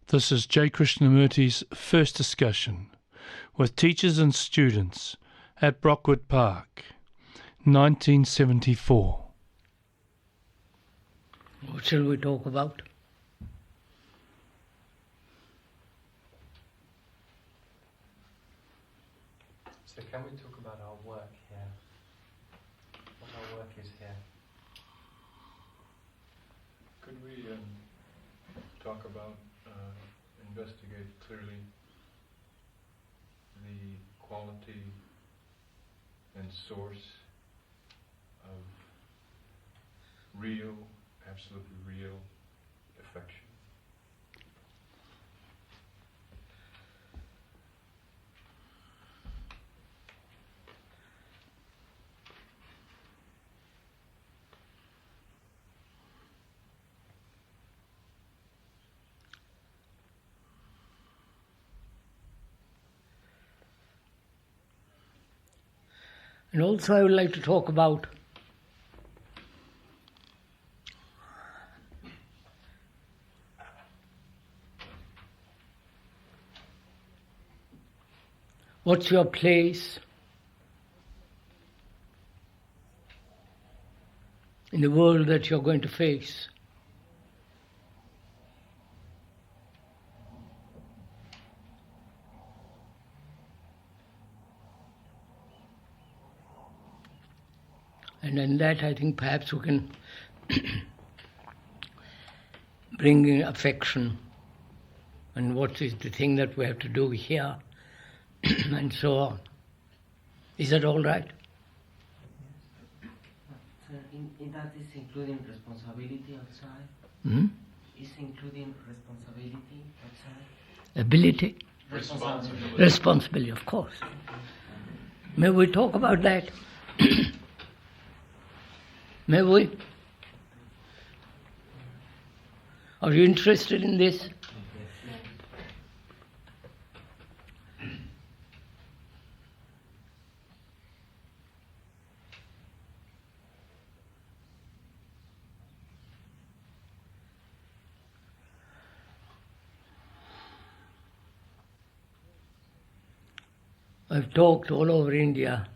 This is J. Krishnamurti's first discussion with teachers and students at Brockwood Park, 1974. What shall we talk about? So can we talk about our work here? What our work is here? Could we talk about, investigate clearly the quality and source of real, absolutely real affection? And also I would like to talk about what's your place in the world that you're going to face. And in that, I think perhaps we can bring in affection and what is the thing that we have to do here and so on. Is that all right? So in that is including responsibility outside? Hmm? Is including responsibility outside? Ability? Responsibility. Responsibility, of course. May we talk about that? May we? Are you interested in this? I've talked all over India,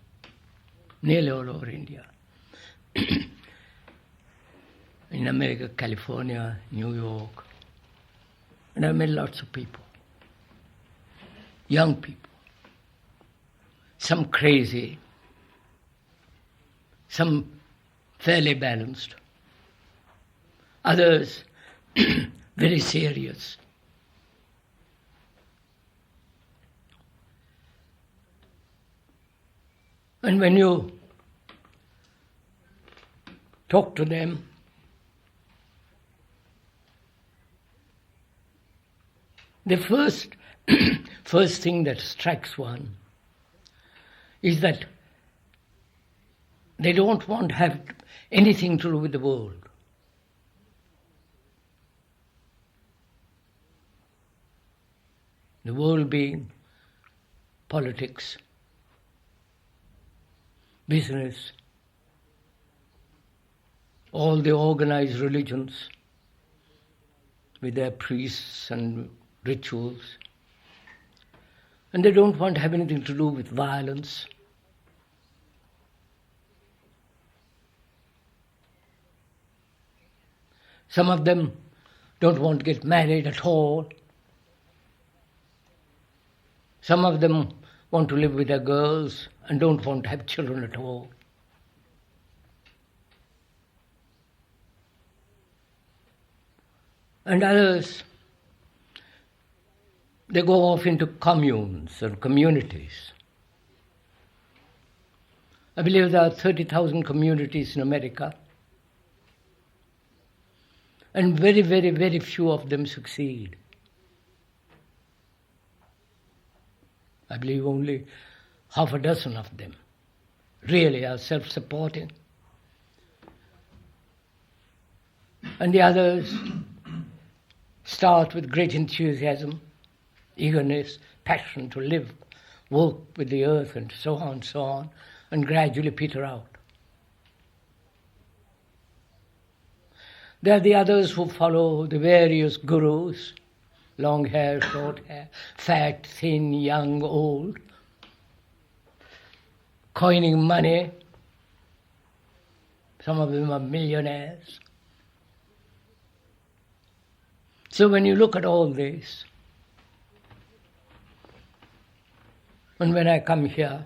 nearly all over India. In America, California, New York. And I met lots of people, young people, some crazy, some fairly balanced, others very serious. And when you talk to them, the first thing that strikes one is that they don't want to have anything to do with the world. The world being politics, business, all the organized religions with their priests and rituals, and they don't want to have anything to do with violence. Some of them don't want to get married at all. Some of them want to live with their girls and don't want to have children at all. And others, they go off into communes and communities. I believe there are 30,000 communities in America, and very, very, very few of them succeed. I believe only half a dozen of them really are self-supporting. And the others start with great enthusiasm, eagerness, passion to live, work with the earth and so on, and gradually peter out. There are the others who follow the various gurus, long hair, short hair, fat, thin, young, old, coining money. Some of them are millionaires. So when you look at all this, and when I come here,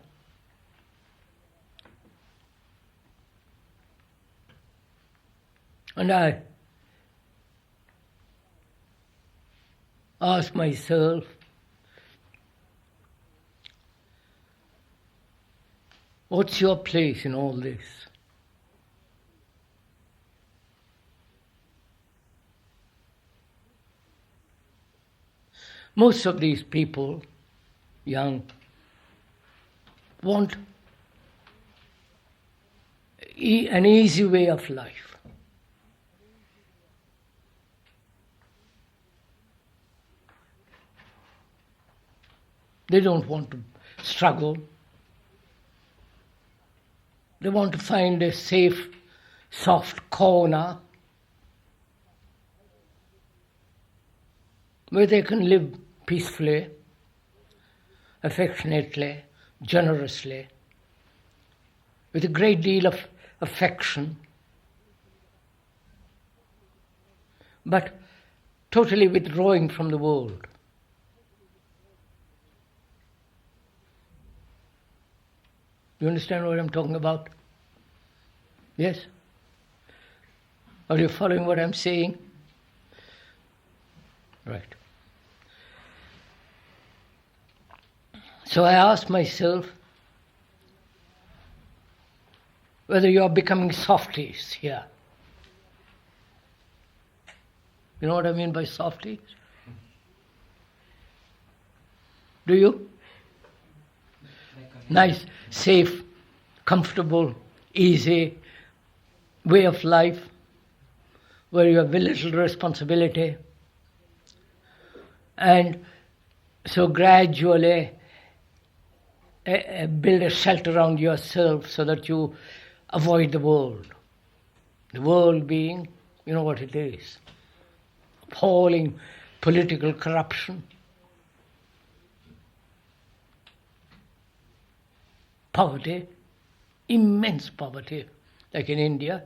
and I ask myself, what's your place in all this? Most of these people, young, want an easy way of life. They don't want to struggle. They want to find a safe, soft corner where they can live peacefully, affectionately, generously, with a great deal of affection, but totally withdrawing from the world. You understand what I'm talking about? Yes? Are you following what I'm saying? Right. So I ask myself whether you are becoming softies here. You know what I mean by softies? Do you? Nice, safe, comfortable, easy way of life where you have very little responsibility. And so gradually build a shelter around yourself so that you avoid the world. The world being, you know what it is, appalling political corruption, poverty, immense poverty, like in India.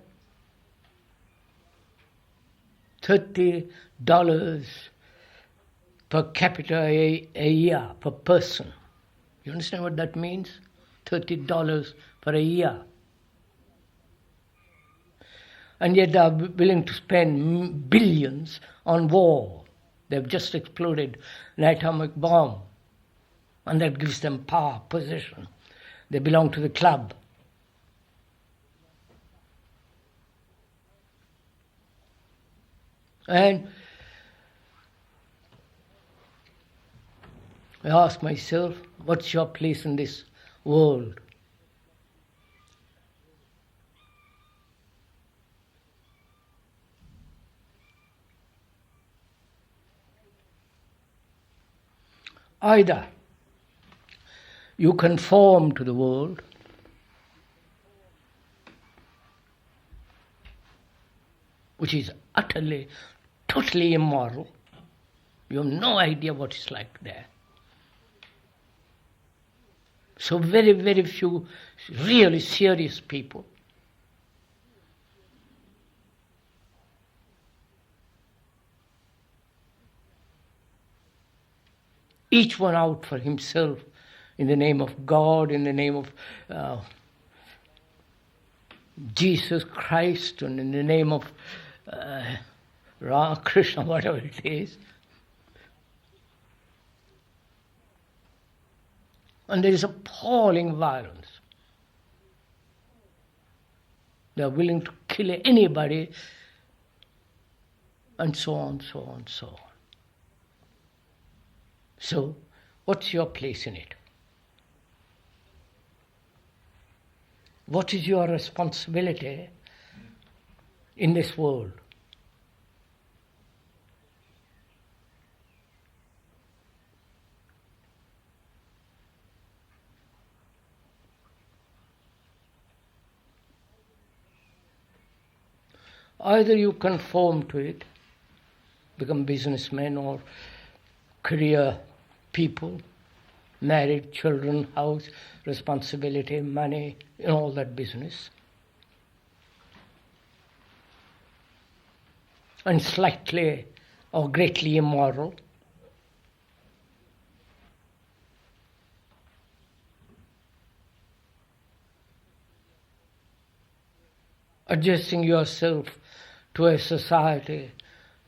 $30 per capita a year, per person. You understand what that means? $30 for a year. And yet they are willing to spend billions on war. They've just exploded an atomic bomb. And that gives them power, position. They belong to the club. And I ask myself, what's your place in this world? Either you conform to the world, which is utterly, totally immoral. You have no idea what it's like there. So very, very few really serious people. Each one out for himself in the name of God, in the name of Jesus Christ, and in the name of Krishna, whatever it is. And there is appalling violence. They are willing to kill anybody, and so on, so on, so on. So, what's your place in it? What is your responsibility in this world? Either you conform to it, become businessmen or career people, married, children, house, responsibility, money, all that business. And slightly or greatly immoral. Adjusting yourself to a society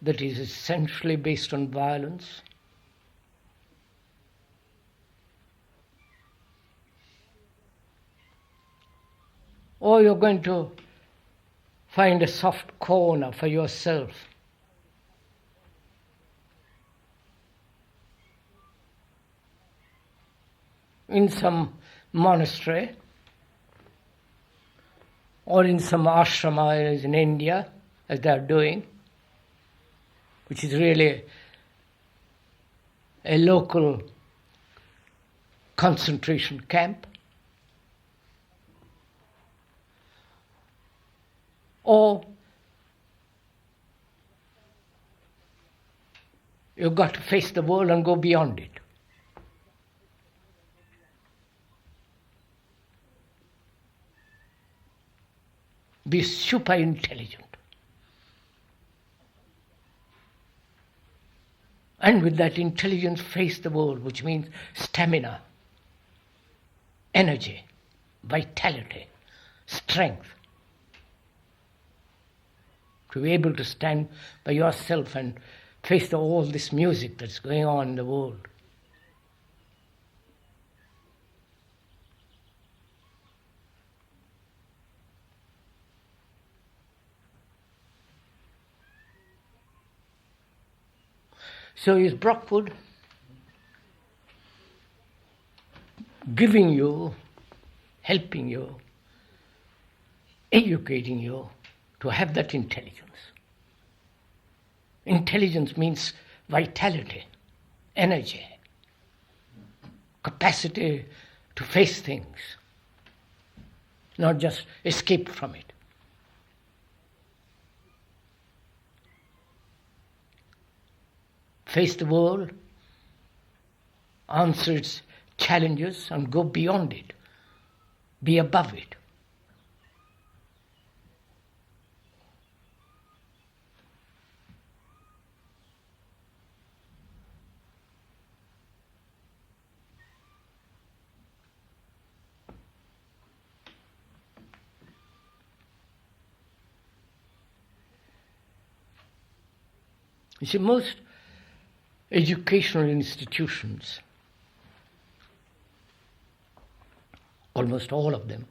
that is essentially based on violence. Or you're going to find a soft corner for yourself. In some monastery, or in some ashrama as in India, as they are doing, which is really a local concentration camp. Or you've got to face the world and go beyond it. Be super intelligent. And with that intelligence, face the world, which means stamina, energy, vitality, strength. To be able to stand by yourself and face all this music that's going on in the world. So is Brockwood giving you, helping you, educating you to have that intelligence. Intelligence means vitality, energy, capacity to face things, not just escape from it. Face the world, answer its challenges, and go beyond it, be above it. You see, most educational institutions, almost all of them,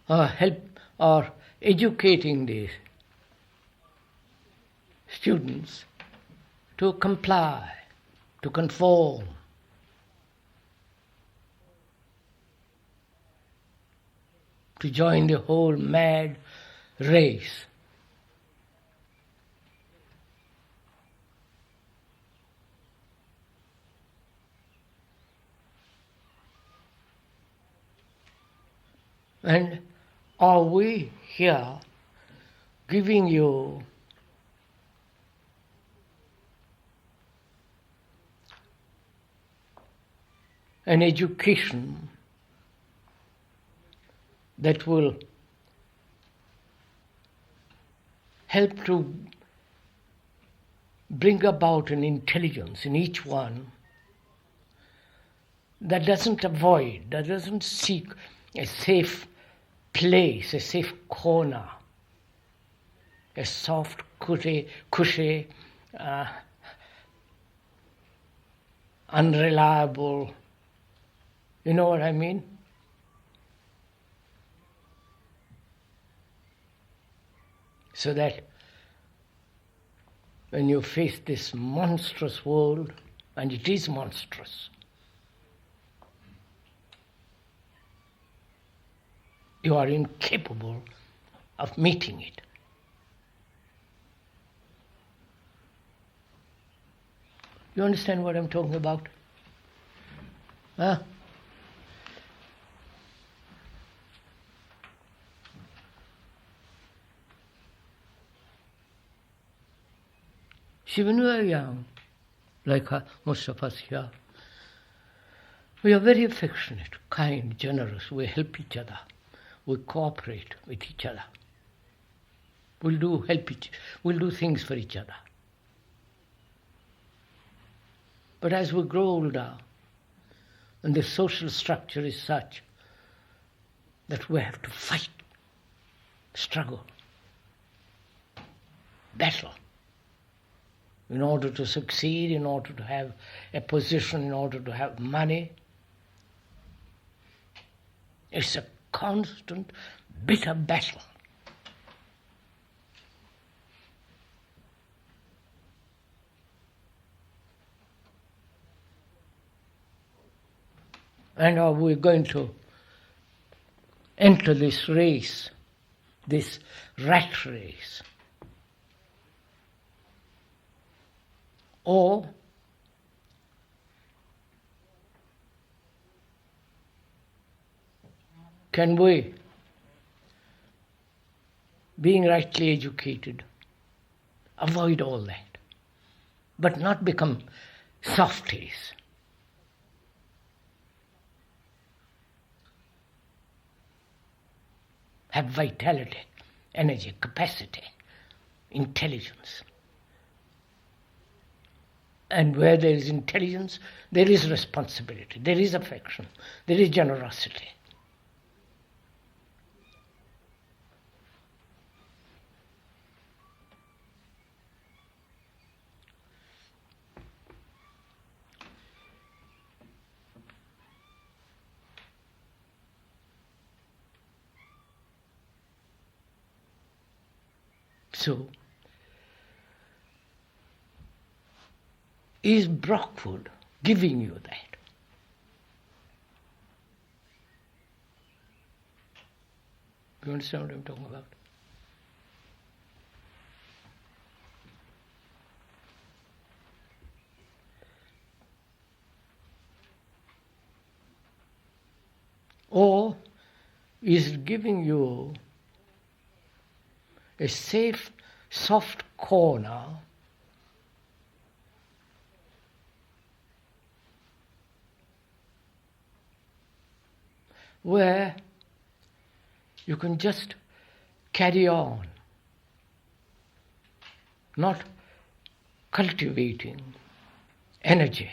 are educating the students to comply, to conform, to join the whole mad race. And are we here giving you an education that will help to bring about an intelligence in each one that doesn't avoid, that doesn't seek a safe place, a safe corner, a soft, cushy, unreliable, you know what I mean? So that when you face this monstrous world, and it is monstrous, you are incapable of meeting it. You understand what I'm talking about? Huh? See, when we were young, like most of us here. We are very affectionate, kind, generous. We help each other. We cooperate with each other. We'll do things for each other. But as we grow older, and the social structure is such that we have to fight, struggle, battle, in order to succeed, in order to have a position, in order to have money. It's a constant, bitter battle. And are we going to enter this race, this rat race? Or can we, being rightly educated, avoid all that, but not become softies? Have vitality, energy, capacity, intelligence. And where there is intelligence, there is responsibility, there is affection, there is generosity. So, is Brockwood giving you that? You understand what I'm talking about? Or is it giving you a safe, soft corner where you can just carry on, not cultivating energy,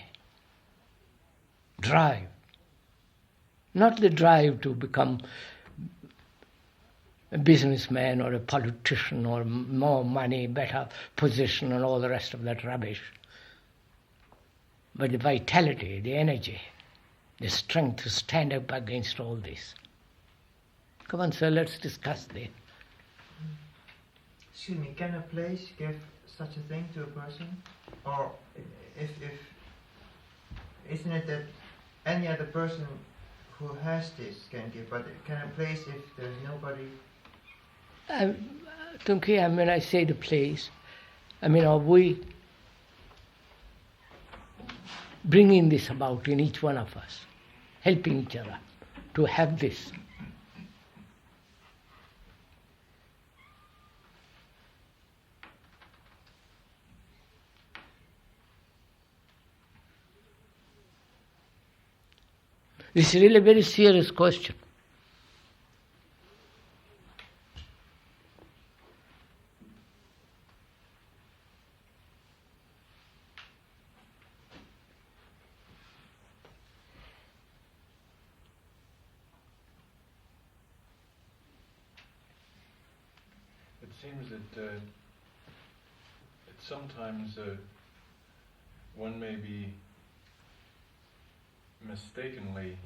drive, not the drive to become a businessman or a politician or more money, better position and all the rest of that rubbish. But the vitality, the energy, the strength to stand up against all this. Come on, sir, let's discuss this. Excuse me, can a place give such a thing to a person? Or if isn't it that any other person who has this can give, but can a place if there's nobody? Tunki, when I say the place, are we bringing this about in each one of us, helping each other to have this? This is really a very serious question. It seems that sometimes one may be mistakenly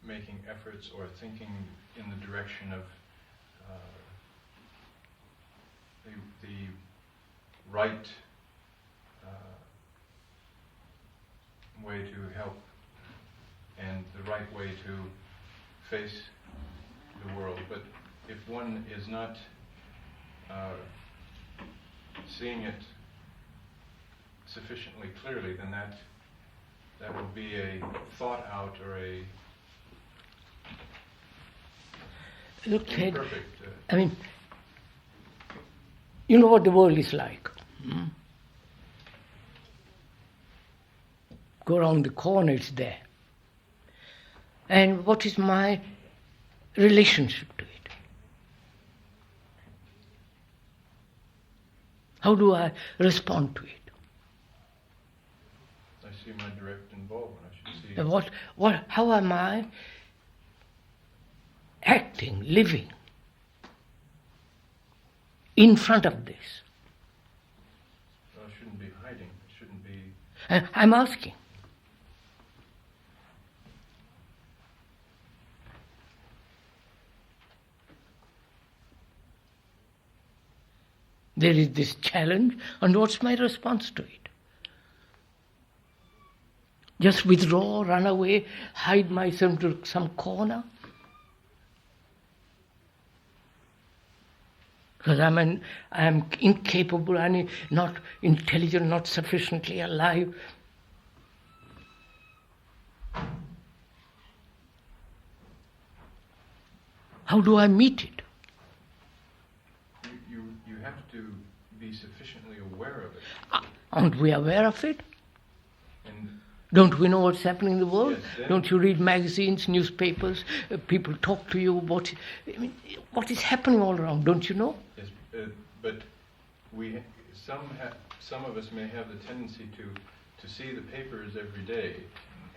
making efforts or thinking in the direction of the right way to help and the right way to face the world. But if one is not seeing it sufficiently clearly, then that will be a thought out or a imperfect. You know what the world is like. Go around the corner, it's there. And what is my relationship to it? How do I respond to it? I see my direct involvement. I should see. How am I acting, living in front of this? Well, I shouldn't be hiding. It shouldn't be. And I'm asking. There is this challenge, and what's my response to it? Just withdraw, run away, hide myself to some corner? Because I am incapable, I'm not intelligent, not sufficiently alive. How do I meet it? You have to be sufficiently aware of it. Aren't we aware of it? And Don't we know what's happening in the world? Yes, Don't you read magazines, newspapers? People talk to you about what is happening all around. Don't you know? yes, but some of us may have the tendency to see the papers every day,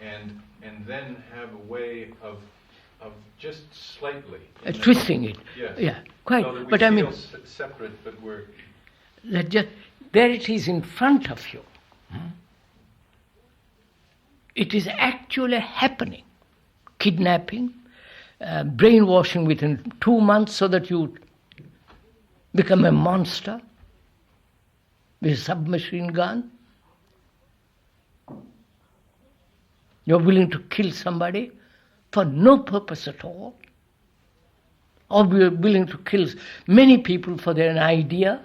and then have a way of just slightly Twisting it. Yes. Yeah, quite. So that we But feel I mean, separate, but we're there it is in front of you. It is actually happening. Kidnapping, brainwashing within 2 months so that you become a monster with a submachine gun. You're willing to kill somebody for no purpose at all. Or you're willing to kill many people for their idea.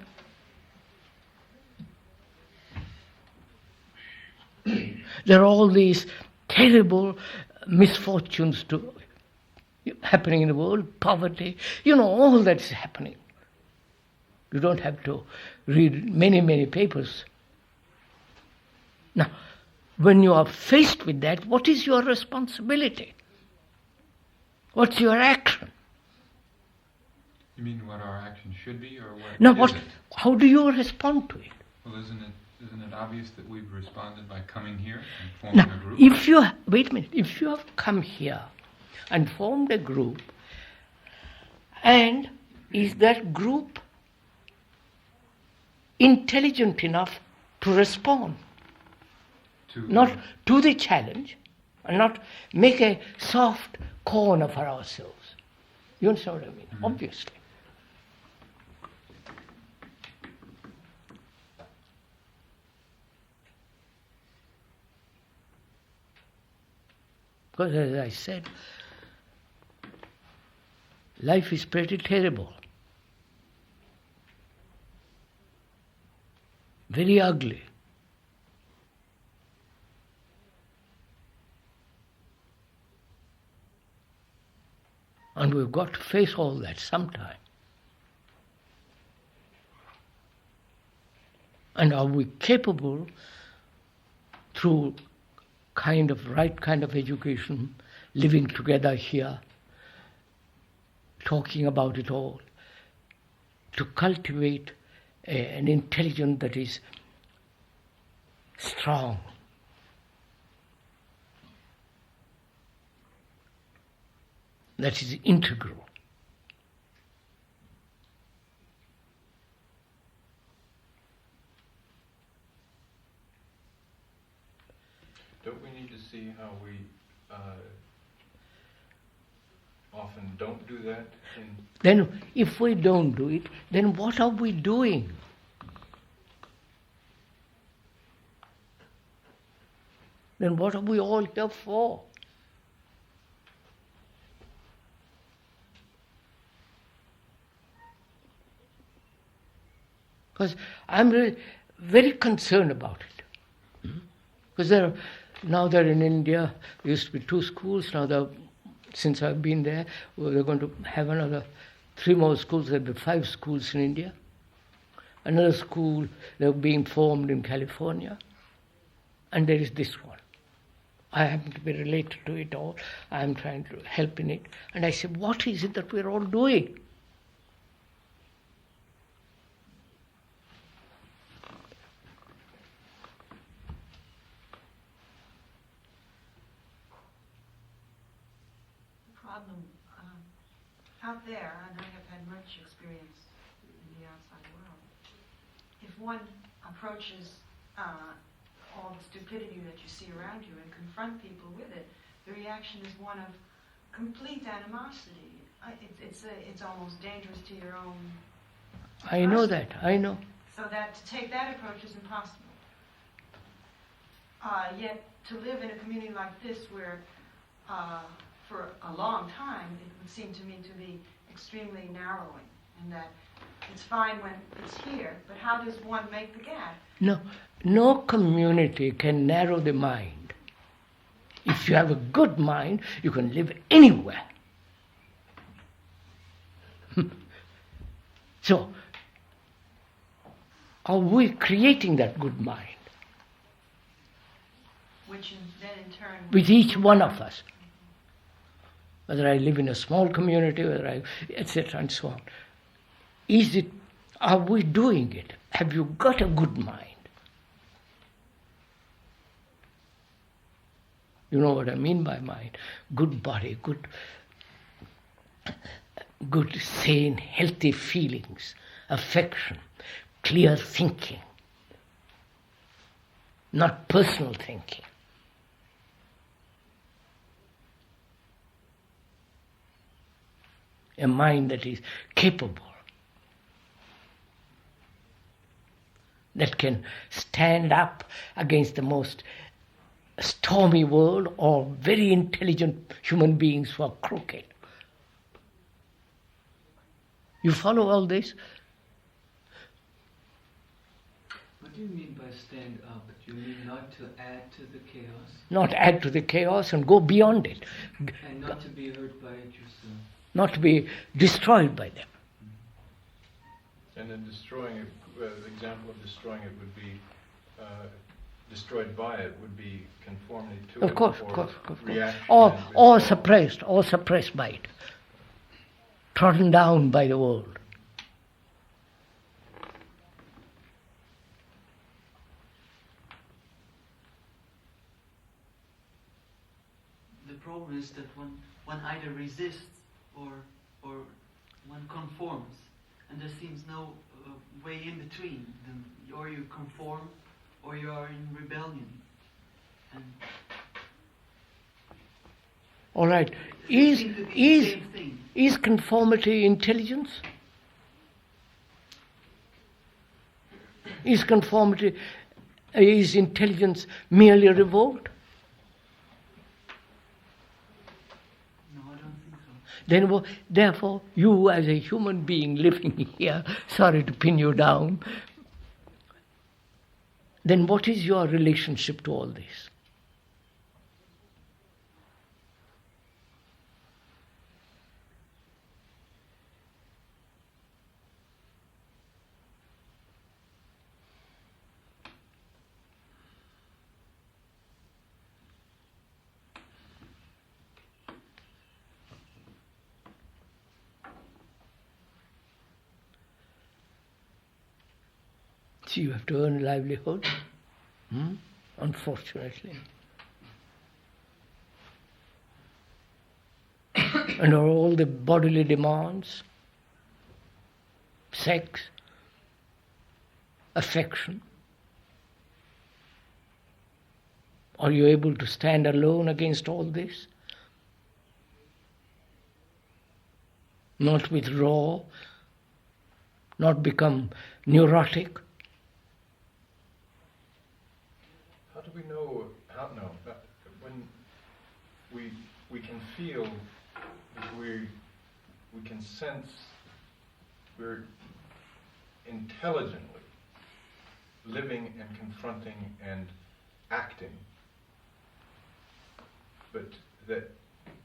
There are all these terrible misfortunes happening in the world, poverty, all that's happening. You don't have to read many, many papers. Now, when you are faced with that, what is your responsibility? What's your action? You mean what our action should be, or what? Now, how do you respond to it? Well, isn't it obvious that we've responded by coming here and forming a group? If you have come here and formed a group, and is that group intelligent enough to respond? Not to the challenge, and not make a soft corner for ourselves. You understand what I mean? Mm-hmm. Obviously. Because as I said, life is pretty terrible. Very ugly. And we've got to face all that sometime. And are we capable, through right kind of education, living together here, talking about it all, to cultivate an intelligence that is strong, that is integral. Don't we need to see how we often don't do that? Then, if we don't do it, then what are we doing? Then what are we all here for? Because I'm really very concerned about it. Because now they're in India, there used to be 2 schools, now since I've been there, they're going to have another 3 more schools. There'll be 5 schools in India. Another school, they're being formed in California. And there is this one. I happen to be related to it all. I'm trying to help in it. And I say, what is it that we're all doing? Problem out there, and I have had much experience in the outside world, if one approaches all the stupidity that you see around you and confront people with it, the reaction is one of complete animosity. It's almost dangerous to your own I know person. that, I know. So that to take that approach is impossible. Yet to live in a community like this where for a long time it would seem to me to be extremely narrowing, and that it's fine when it's here, but how does one make the gap? No community can narrow the mind. If you have a good mind, you can live anywhere. So, are we creating that good mind? Which then in turn... With each one of us. Whether I live in a small community, whether I, etc. and so on. Are we doing it? Have you got a good mind? You know what I mean by mind. Good body, good sane, healthy feelings, affection, clear thinking, not personal thinking. A mind that is capable, that can stand up against the most stormy world or very intelligent human beings who are crooked. You follow all this? What do you mean by stand up? Do you mean not to add to the chaos? Not add to the chaos and go beyond it. And not to be hurt by it yourself? Not to be destroyed by them. And then destroying it, the example of destroying it would be, destroyed by it would be conformity to Of it, course, or of course. reaction. Or suppressed by it. Trodden down by the world. The problem is that one either resists or one conforms, and there seems no way in between. Or you conform, or you are in rebellion. And All right. Is conformity intelligence? Is intelligence merely revolt? no, I don't think so. Then, therefore, you as a human being living here, sorry to pin you down, then what is your relationship to all this? See, you have to earn a livelihood, unfortunately. And all the bodily demands, sex, affection. Are you able to stand alone against all this? Not withdraw, not become neurotic? How do we know? When we can feel, we can sense, we're intelligently living and confronting and acting, but that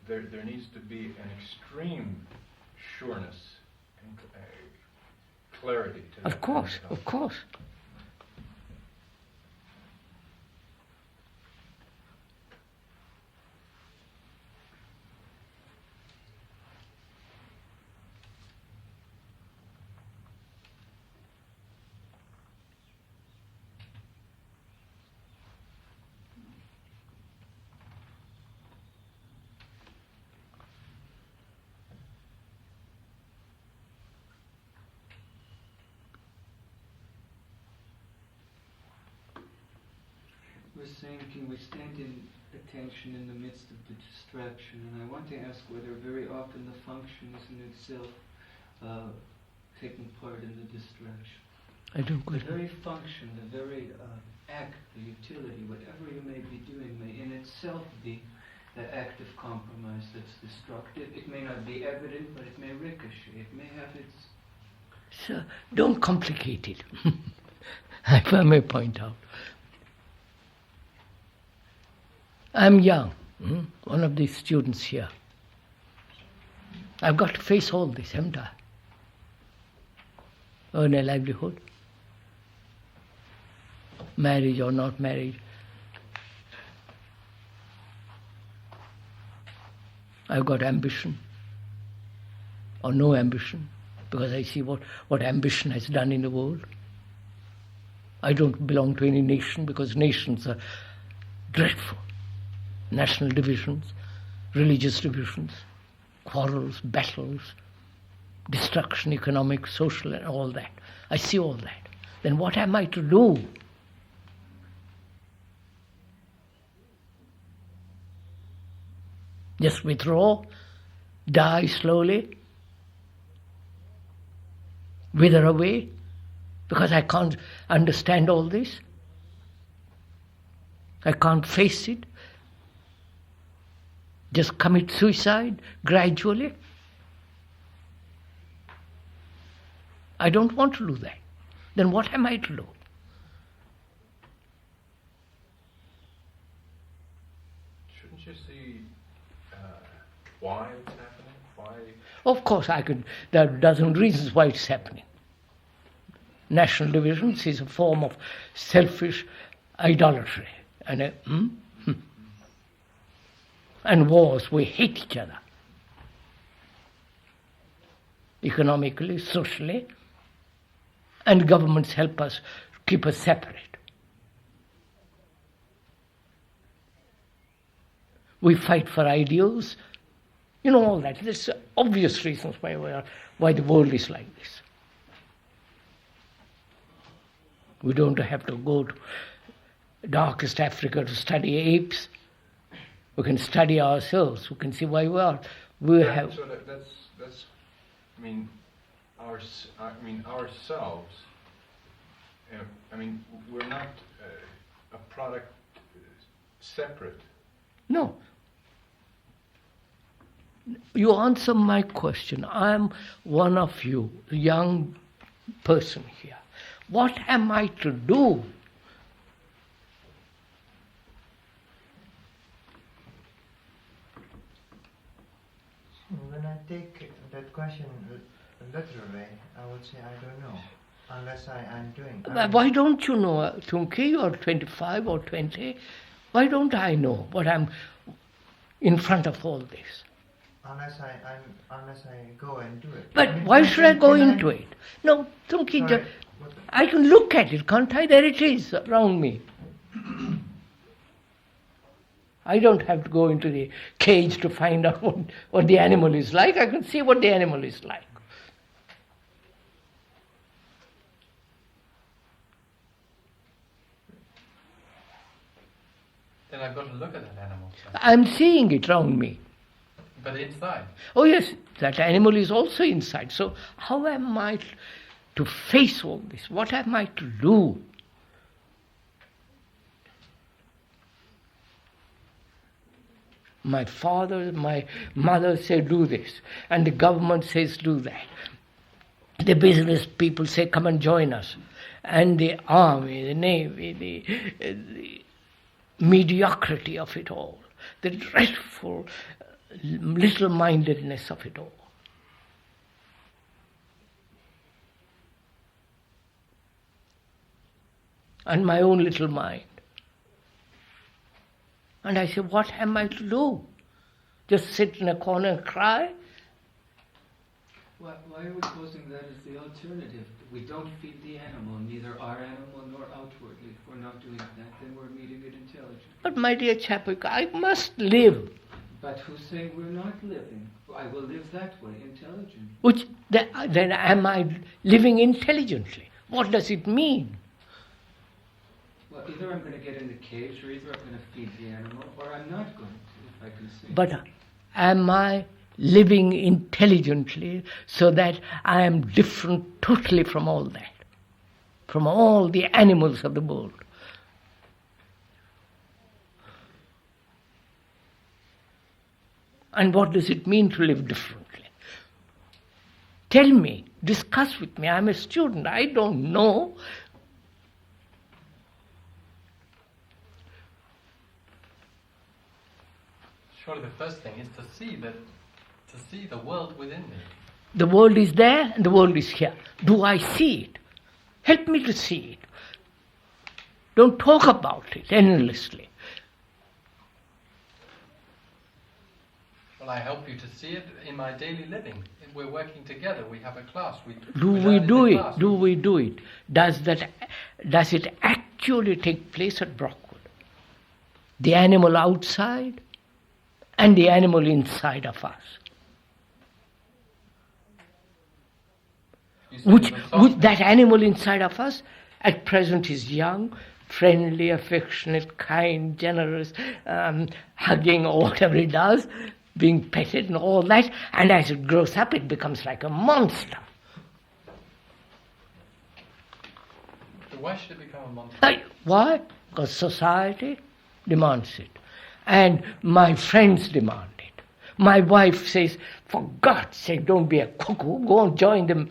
there needs to be an extreme sureness and clarity to that. Of course, of course. was saying, can we stand in attention in the midst of the distraction? And I want to ask whether very often the function is in itself taking part in the distraction. I don't The quite. very function, the very act, the utility, whatever you may be doing, may in itself be the act of compromise that's destructive. It may not be evident, but it may ricochet. It may have its... So don't complicate it, if I may point out. I'm young, one of these students here. I've got to face all this, haven't I? Earn a livelihood, marriage or not marriage. I've got ambition or no ambition, because I see what ambition has done in the world. I don't belong to any nation, because nations are dreadful. National divisions, religious divisions, quarrels, battles, destruction, economic, social, and all that. I see all that. Then what am I to do? Just withdraw, die slowly, wither away, because I can't understand all this. I can't face it. Just commit suicide gradually. I don't want to do that. Then what am I to do? Shouldn't you see why it's happening? Why? Of course, there are a dozen reasons why it's happening. National divisions is a form of selfish idolatry. And wars, we hate each other. Economically, socially, and governments help us, keep us separate. We fight for ideals, all that. There's obvious reasons why the world is like this. We don't have to go to darkest Africa to study apes. We can study ourselves. We can see why we are. So that's. Ourselves. We're not a product separate. No. You answer my question. I'm one of you, a young person here. What am I to do? When I take that question literally, I would say I don't know, unless I'm doing. Why don't you know, Tunki? You're 25 or 20. Why don't I know what I'm in front of all this? Unless I go and do it. But why should I go into it? No, Tunki, I can look at it, can't I? There it is around me. I don't have to go into the cage to find out what the animal is like. I can see what the animal is like. Then I've got to look at that animal. I'm seeing it round me. But inside. Oh yes, that animal is also inside. So how am I to face all this? What am I to do? My father, my mother say do this, and the government says do that. The business people say come and join us, and the army, the navy, the mediocrity of it all, the dreadful little-mindedness of it all. And my own little mind. And I say, what am I to do? Just sit in a corner and cry? Why are we posing that as the alternative? We don't feed the animal, neither our animal nor outwardly. If we're not doing that, then we're meeting it intelligently. But my dear chap, I must live. But who's saying we're not living? I will live that way, intelligently. Then am I living intelligently? What does it mean? Well, either I'm going to get in the cage, or either I'm going to feed the animal, or I'm not going to, if I can see. But am I living intelligently so that I am different totally from all that, from all the animals of the world? And what does it mean to live differently? Tell me, discuss with me. I'm a student, I don't know. Surely the first thing is to see the world within me. The world is there and the world is here. Do I see it? Help me to see it. Don't talk about it endlessly. Well, I help you to see it in my daily living. We're working together. We have a class. Do we do it? Do we do it? Does it actually take place at Brockwood? The animal outside and the animal inside of us. Which that animal inside of us at present is young, friendly, affectionate, kind, generous, hugging or whatever it does, being petted and all that, and as it grows up it becomes like a monster. So why should it become a monster? Why? Because society demands it. And my friends demand it. My wife says, for God's sake, don't be a cuckoo, go and join the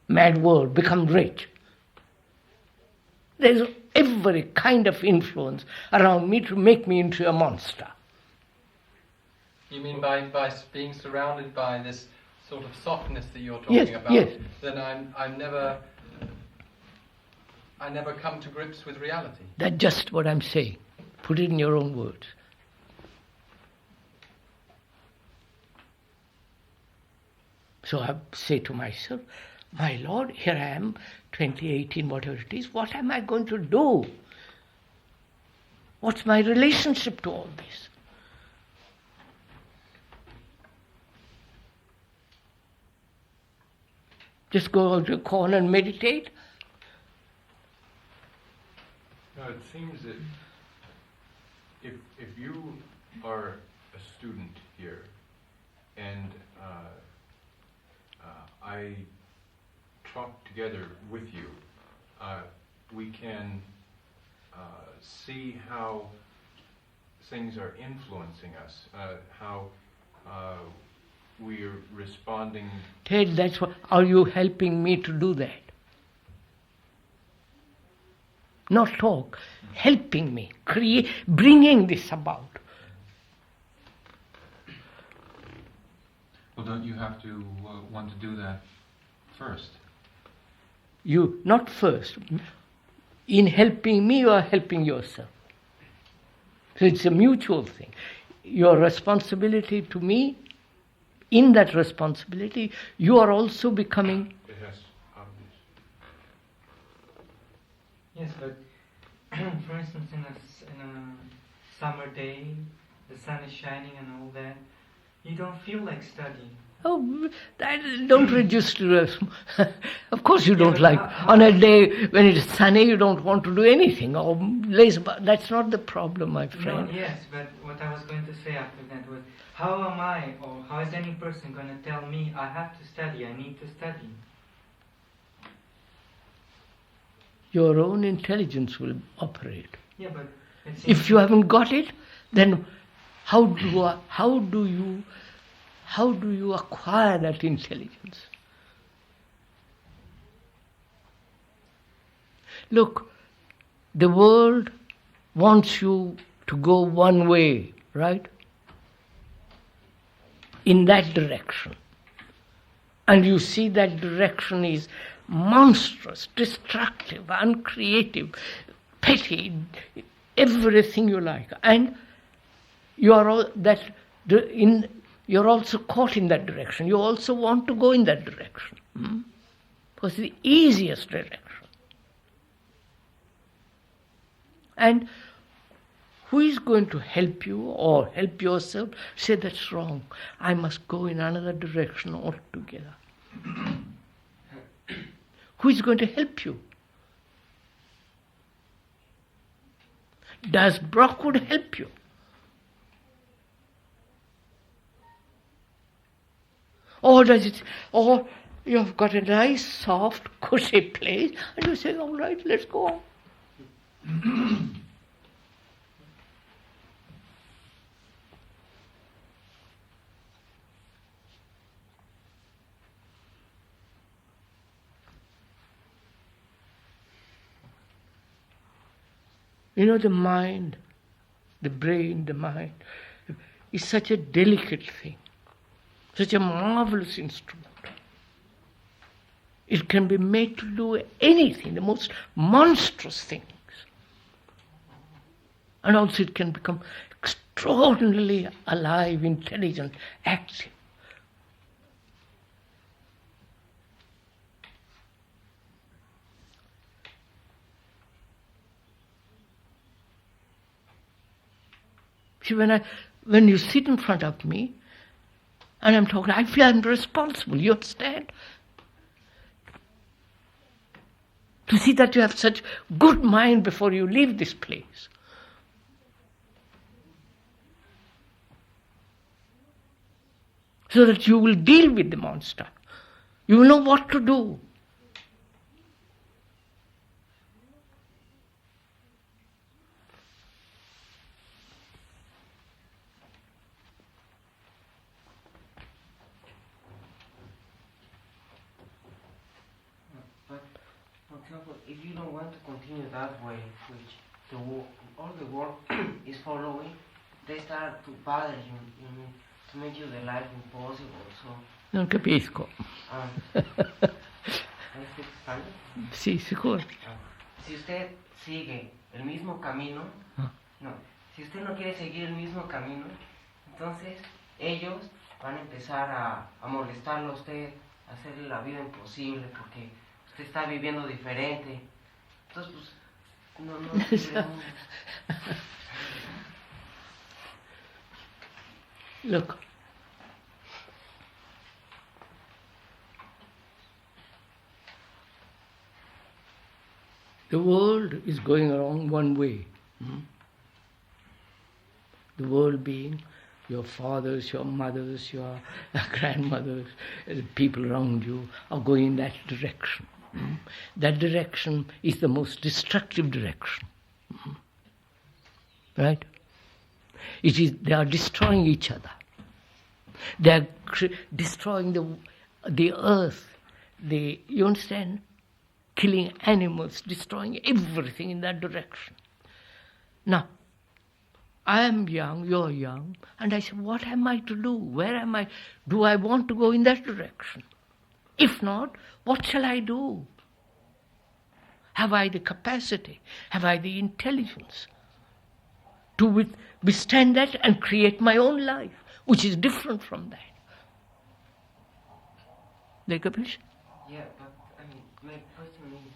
mad world, become rich. There's every kind of influence around me to make me into a monster. You mean by being surrounded by this sort of softness that you're talking about? Yes. Then I never come to grips with reality. That's just what I'm saying. Put it in your own words. So I say to myself, my Lord, here I am, 2018, whatever it is, what am I going to do? What's my relationship to all this? Just go out to a corner and meditate? No, it seems that if you are a student here, and I talk together with you, we can see how things are influencing us, how we are responding. Ted, that's what. Are you helping me to do that? Not talk, helping me, bringing this about. Well, don't you have to want to do that first? You, not first. In helping me, you are helping yourself. So it's a mutual thing. Your responsibility to me, in that responsibility, you are also becoming. Yes, obvious. Yes, but for instance, in a summer day, the sun is shining and all that, you don't feel like studying. Oh, don't reduce to of course you don't like. On a day when it is sunny, you don't want to do anything or lazy. That's not the problem, my friend. No, yes, but what I was going to say after that was, how am I, or how is any person going to tell me I have to study, I need to study? Your own intelligence will operate. Yeah, but if you haven't got it, then how do you acquire that intelligence? Look, the world wants you to go one way, right? In that direction. And you see that direction is monstrous, destructive, uncreative, petty, everything you like. And you are you're also caught in that direction. You also want to go in that direction. Because it's the easiest direction. And who is going to help you or help yourself? Say that's wrong. I must go in another direction altogether. Who is going to help you? Does Brockwood help you? Or you've got a nice, soft, cushy place, and you say, all right, let's go on. You know, the mind, the brain, the mind, is such a delicate thing, such a marvelous instrument. It can be made to do anything, the most monstrous things. And also it can become extraordinarily alive, intelligent, active. See, when you sit in front of me and I'm talking, I feel I'm responsible, you understand? To see that you have such good mind before you leave this place. So that you will deal with the monster. You will know what to do. For example, if you don't want to continue that way, which all the world is following, they start to bother you, to make you the life impossible. So. Non capisco. Can I speak Spanish? Sí, seguro. Si usted sigue el mismo camino, si usted no quiere seguir el mismo camino, entonces ellos van a empezar a molestarlo a usted, a hacerle la vida imposible, porque usted está viviendo diferente. Entonces, pues, no sirve mucho. Look. The world is going along one way. The world being your fathers, your mothers, your grandmothers, the people around you are going in that direction. That direction is the most destructive direction. Right? They are destroying each other. They are destroying the earth. You understand? Killing animals, destroying everything in that direction. Now, I am young, you're young, and I say, what am I to do? Where am I? Do I want to go in that direction? If not, what shall I do? Have I the capacity? Have I the intelligence to withstand that and create my own life, which is different from that? They capisce? Yeah, but my question is,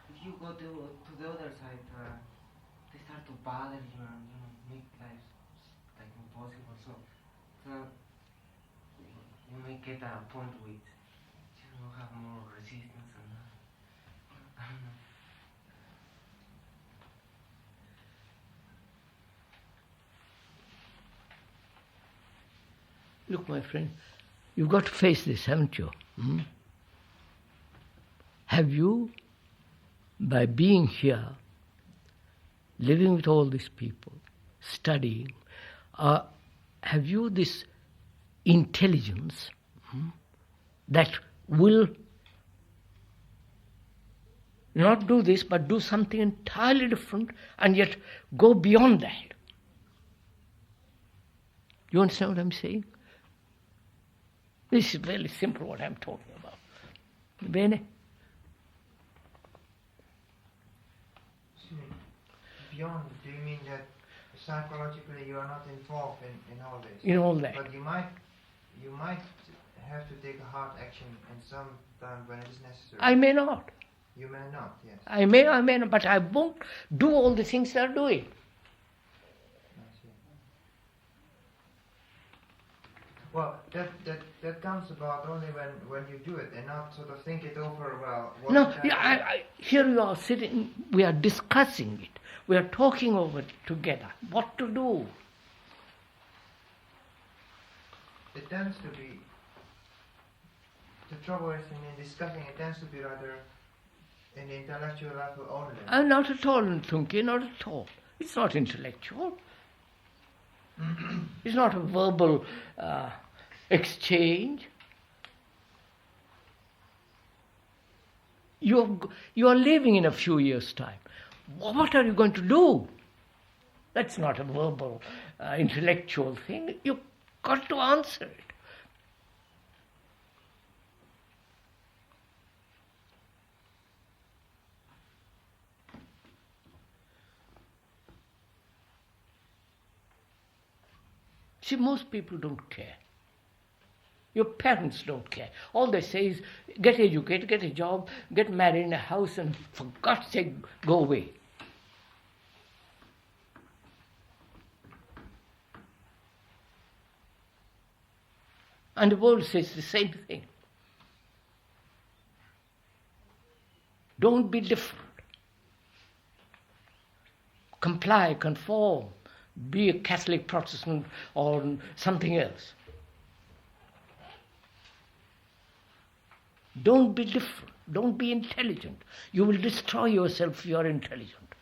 if you go to the other side, they start to bother you and make life like impossible. So you may get a point with you have more resistance and I don't know. Look, my friend, you've got to face this, haven't you? Have you, by being here, living with all these people, studying, have you this intelligence that will not do this, but do something entirely different, and yet go beyond that? You understand what I'm saying? This is very simple what I'm talking about. Bene? Beyond, do you mean that psychologically you are not involved in all this? In all that. But you might have to take a hard action in some time when it is necessary. I may not. You may not, yes. I may not, but I won't do all the things they're doing. Well, that comes about only when you do it and not sort of think it over. Well, what No, should I do? here you are sitting, we are discussing it. We are talking over it together. What to do? It tends to be, the trouble is in discussing, it tends to be rather in the intellectual level only. Not at all, Tunke, not at all. It's not intellectual. It's not a verbal exchange. You are living in a few years' time. What are you going to do? That's not a verbal, intellectual thing. You've got to answer it. See, most people don't care. Your parents don't care. All they say is, get educated, get a job, get married in a house, and for God's sake, go away. And the world says the same thing. Don't be different. Comply, conform. Be a Catholic, Protestant, or something else. Don't be different. Don't be intelligent. You will destroy yourself if you are intelligent.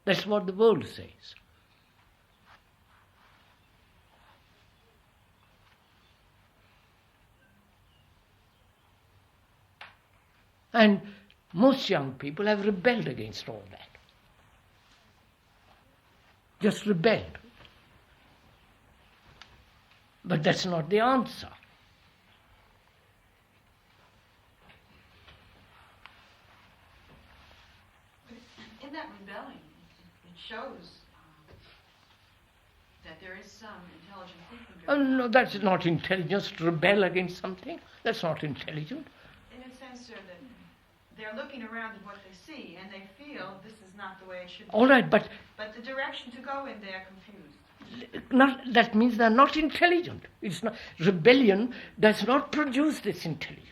That's what the world says. And most young people have rebelled against all that. Just rebelled. But that's not the answer. In that rebellion, it shows that there is some intelligent thinking going on. No, that's not intelligence. To rebel against something, that's not intelligent. In a sense, sir, that they're looking around at what they see, and they feel this is not the way it should be. All right, but the direction to go in, they're confused. that means they're not intelligent. It's not, rebellion does not produce this intelligence.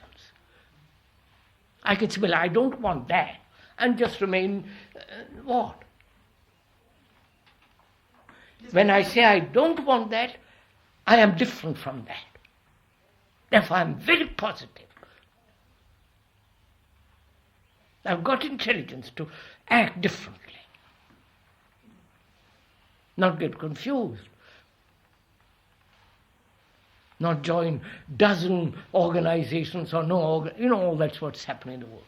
I can say, well, I don't want that, and just remain what? When I say I don't want that, I am different from that. Therefore, I'm very positive. I've got intelligence to act differently. Not get confused. Not join dozen organizations or no all that's what's happening in the world.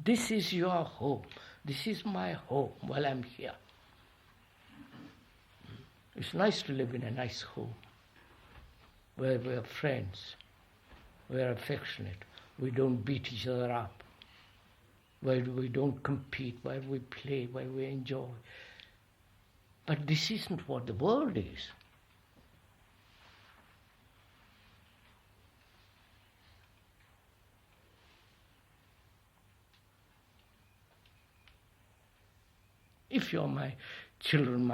This is your home. This is my home while I'm here. It's nice to live in a nice home where we're friends, we're affectionate, we don't beat each other up, where we don't compete, where we play, where we enjoy. But this isn't what the world is. If you're my children,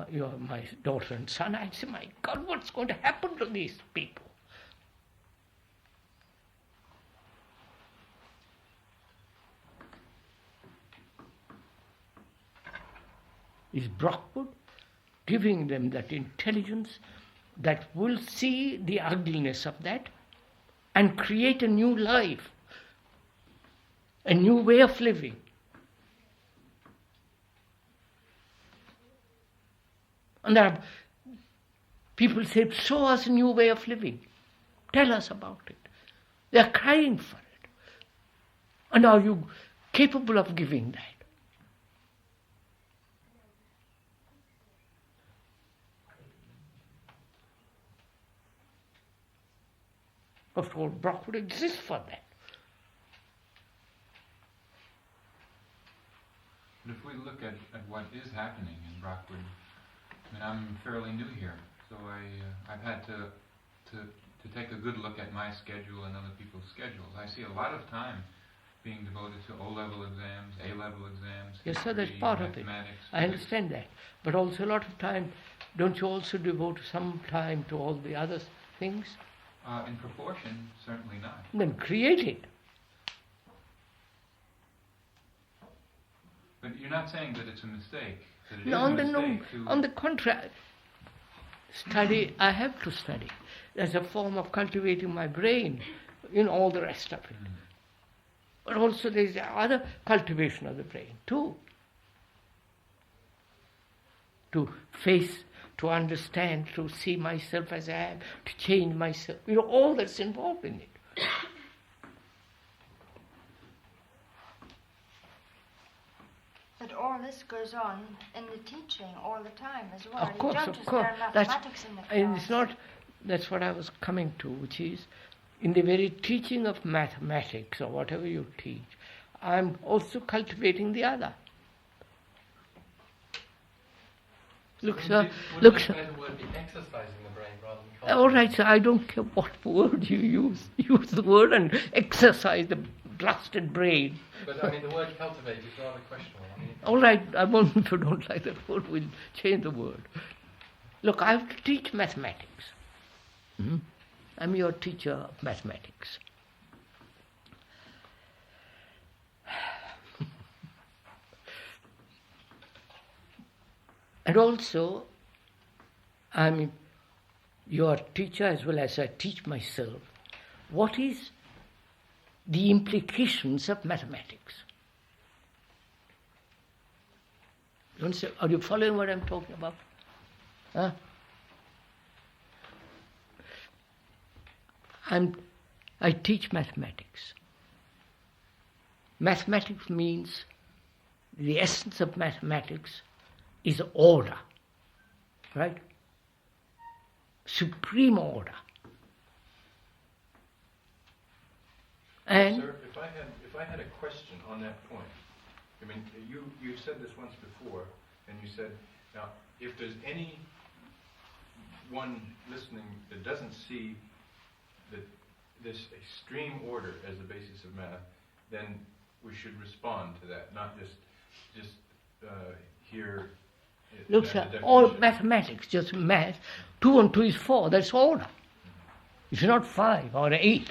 you're my daughter and son, I'd say, my God, what's going to happen to these people? Is Brockwood giving them that intelligence that will see the ugliness of that and create a new life, a new way of living? And there are people say, show us a new way of living. Tell us about it. They are crying for it. And are you capable of giving that? Of course, Brockwood exists for that. But if we look at what is happening in Brockwood. I mean, I'm fairly new here, so I've had to take a good look at my schedule and other people's schedules. I see a lot of time being devoted to O-level exams, A-level exams. Yes, sir, that's history, part of it. mathematics, I understand that. But also a lot of time, don't you also devote some time to all the other things? In proportion, certainly not. Then create it. But you're not saying that it's a mistake. That it No, is a mistake on the contrary. Study, I have to study. As a form of cultivating my brain, all the rest of it. But also there is other cultivation of the brain too. To face, to understand, to see myself as I am, to change myself. All that's involved in it. But all this goes on in the teaching all the time as well. Of course, you don't of just course. learn mathematics in the class. And it's not. That's what I was coming to, which is, in the very teaching of mathematics or whatever you teach, I'm also cultivating the other. Look, sir. Look, sir. Wouldn't a better word be exercising the brain rather than cultivating? All right, sir. I don't care what word you use. Use the word and exercise the blasted brain. But I mean, the word cultivate is rather questionable. All right, if you don't like that word, we'll change the word. Look, I have to teach mathematics. I'm your teacher of mathematics. And also, I'm your teacher as well as I teach myself. What is the implications of mathematics? Are you following what I'm talking about? Huh? I teach mathematics. Mathematics means, the essence of mathematics is order, right? Supreme order. And sir, if I had a question on that point, I mean, you said this once before, and you said, now, if there's any one listening that doesn't see that this extreme order as the basis of math, then we should respond to that, not just hear. Look, sir, all mathematics, just math. 2 and 2 is 4. That's order. It's not 5 or 8.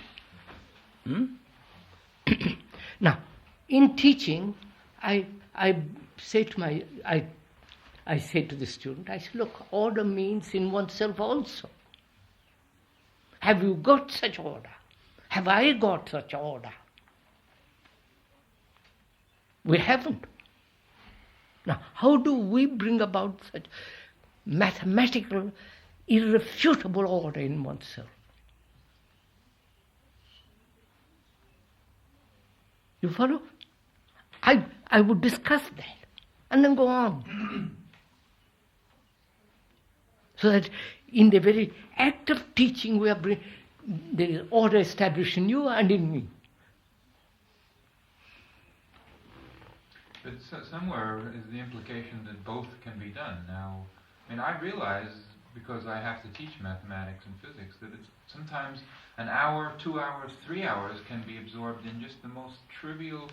Now, in teaching, I say to I say to the student, I say, look, order means in oneself also. Have you got such order? Have I got such order? We haven't. Now, how do we bring about such mathematical, irrefutable order in oneself? You follow? I would discuss that and then go on. So that in the very act of teaching, we are there is order established in you and in me. But somewhere is the implication that both can be done. Now, I mean, I realize, because I have to teach mathematics and physics, that it's sometimes an hour, 2 hours, 3 hours can be absorbed in just the most trivial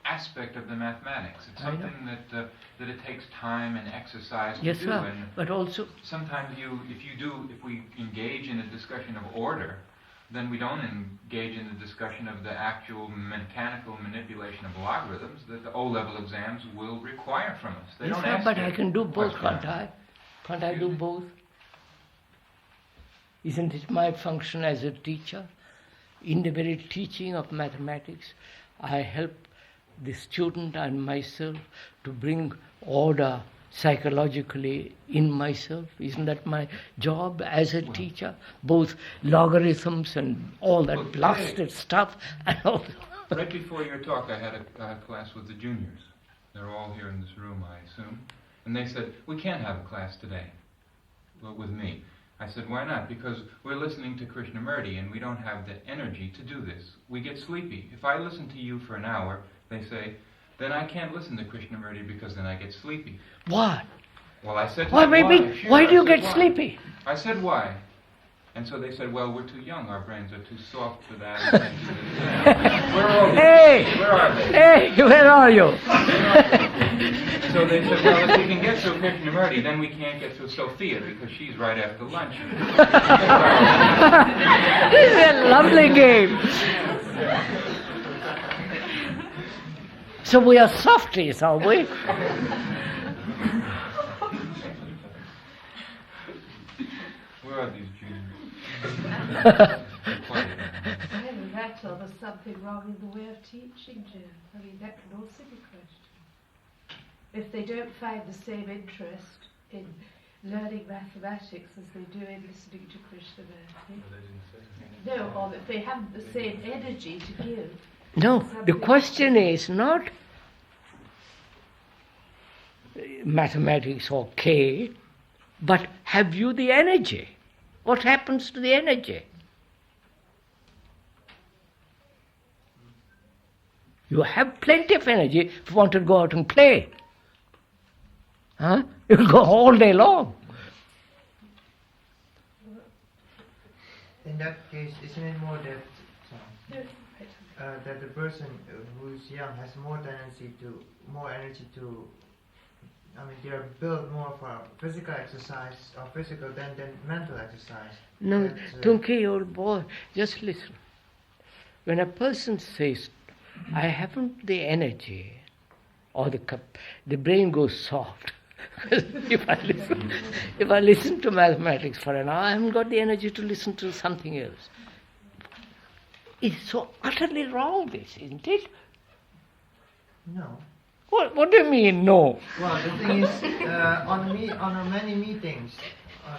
aspect of the mathematics. It's something that it takes time and exercise to do. Yes, sir. And but also sometimes if we engage in a discussion of order, then we don't engage in the discussion of the actual mechanical manipulation of logarithms that the O-level exams will require from us. They yes, don't sir, ask but you I can do both, questions. can't I? Can't I do both? Isn't it my function as a teacher? In the very teaching of mathematics, I help the student and myself to bring order psychologically in myself. Isn't that my job as a teacher? Both logarithms and all that blasted stuff and all. Right before your talk, I had a class with the juniors. They're all here in this room, I assume. And they said, we can't have a class today with me. I said, why not? Because we're listening to Krishnamurti and we don't have the energy to do this. We get sleepy. If I listen to you for an hour, they say, then I can't listen to Krishnamurti because then I get sleepy. Why? Well, I said, Why, baby? Sure, Why do you I said, get why? sleepy? I said, why? And so they said, well, we're too young. Our brains are too soft for that. We can't do this. Where are all these? Hey! Where are they? Hey, where are you? So they said, well, if we can get through Krishnamurti, then we can't get through Sophia because she's right after lunch. This is a lovely game. So we are softies, are we? Where are these juniors? Maybe that's or there's something wrong in the way of teaching, Jim. I mean, that can also be questioned. If they don't find the same interest in learning mathematics as they do in listening to Krishnamurti, no, or that they haven't the same energy to give. No, the question is not mathematics or K, but have you the energy? What happens to the energy? You have plenty of energy if you want to go out and play. Huh? You go all day long. In that case, isn't it more that the person who's young has more energy to, I mean, they are built more for physical exercise or physical than mental exercise. No, Tunki, old boy, just listen. When a person says, I haven't the energy, or the brain goes soft. if I listen to mathematics for an hour, I haven't got the energy to listen to something else. It's so utterly wrong, this, isn't it? No. What do you mean, no? Well, the thing is, on many meetings,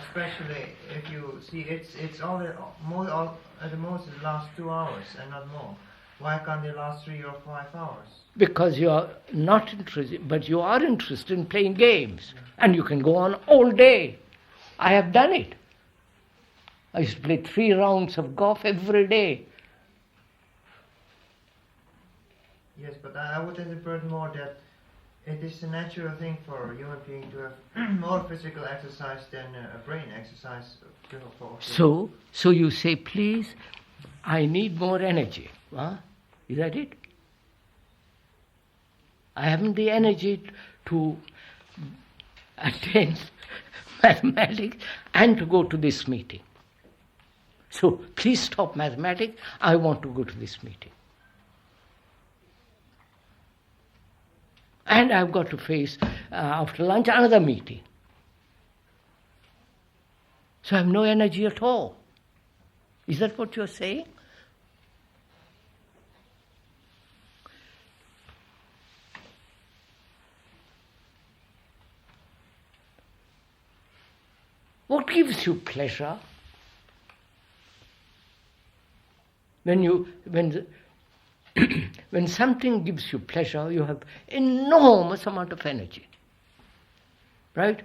especially if you see, it's at the most it lasts 2 hours and not more. Why can't they last 3 or 5 hours? Because you are not interested, but you are interested in playing games, and you can go on all day. I have done it. I used to play 3 rounds of golf every day. Yes, but I would interpret more that it is a natural thing for a human being to have more physical exercise than a brain exercise. So you say, please, I need more energy. Huh? Is that it? I haven't the energy to attend mathematics and to go to this meeting. So please stop mathematics. I want to go to this meeting. And I've got to face, after lunch, another meeting. So I have no energy at all. Is that what you're saying? What gives you pleasure? When something gives you pleasure, you have enormous amount of energy. Right?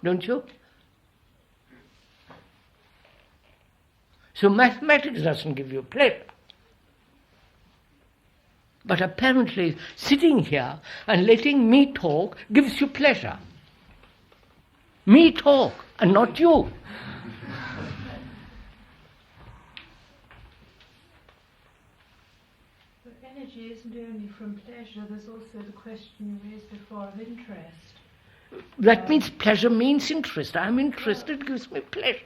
Don't you? So mathematics doesn't give you pleasure. But apparently sitting here and letting me talk gives you pleasure. Me talk and not you. Energy isn't only from pleasure, there's also the question you raised before of interest. That means pleasure means interest. I'm interested, it gives me pleasure.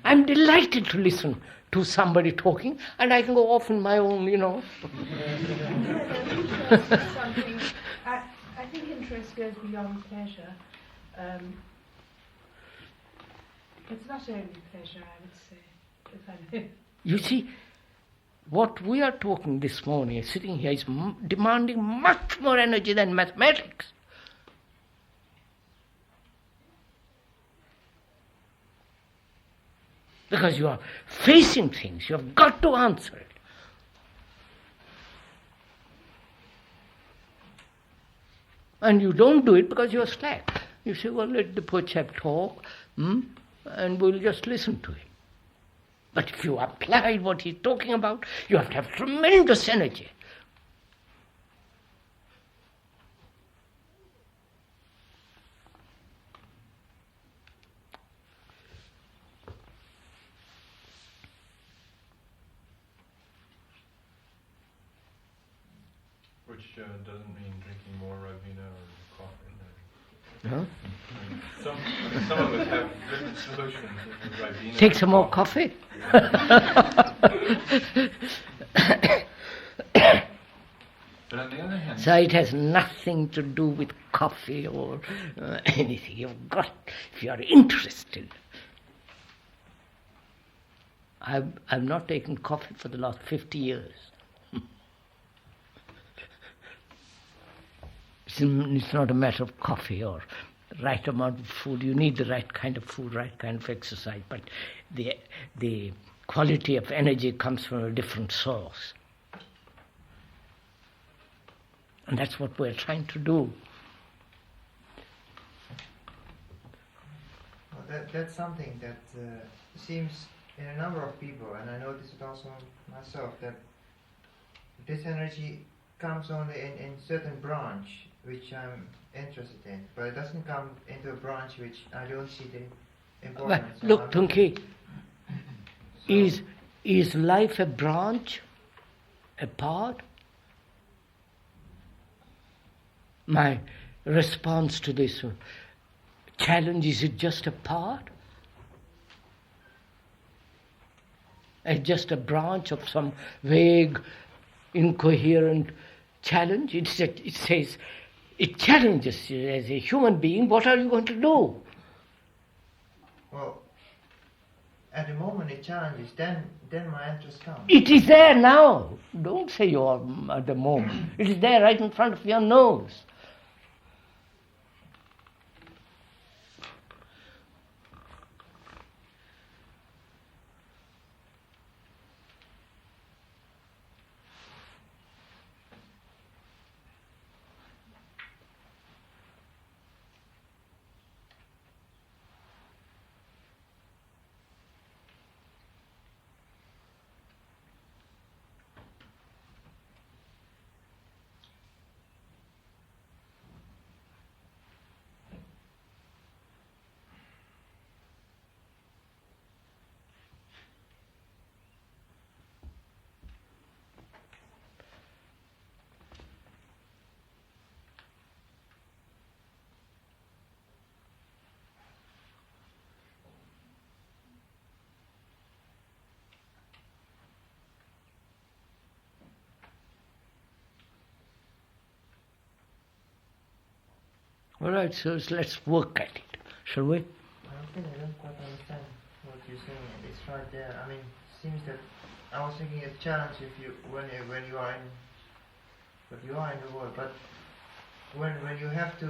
I'm delighted to listen to somebody talking, and I can go off in my own, Interest is something, I think interest goes beyond pleasure. It's not only pleasure, I would say, if I may. You see, what we are talking this morning, sitting here, is demanding much more energy than mathematics. Because you are facing things, you have got to answer it. And you don't do it because you're slack. You say, well, let the poor chap talk, and we'll just listen to him. But if you apply what he's talking about, you have to have tremendous energy. which doesn't mean drinking more Ribena or coffee. No? Some of us have different solutions. Ribena. Take some more coffee. But on the other hand, So it has nothing to do with coffee or anything. You've got, if you are interested. I've not taken coffee for the last 50 years. It's not a matter of coffee or the right amount of food. You need the right kind of food, right kind of exercise, but the quality of energy comes from a different source. And that's what we're trying to do. Well, that's something that seems in a number of people, and I notice it also myself, that this energy comes only in certain branch which I'm interested in, but it doesn't come into a branch which I don't see the importance. But look, Tunki, is life a branch, a part? My response to this challenge, is it just a part? It's just a branch of some vague, incoherent challenge? It says, it challenges you as a human being, what are you going to do? Well, at the moment it challenges, then my interest comes. It is there now. Don't say you are at the moment. It is there right in front of your nose. All right, so let's work at it, shall we? I don't quite understand what you're saying. It's right there. I mean, it seems that I was thinking a challenge if you when you are in, but you are in the world. But when you have to,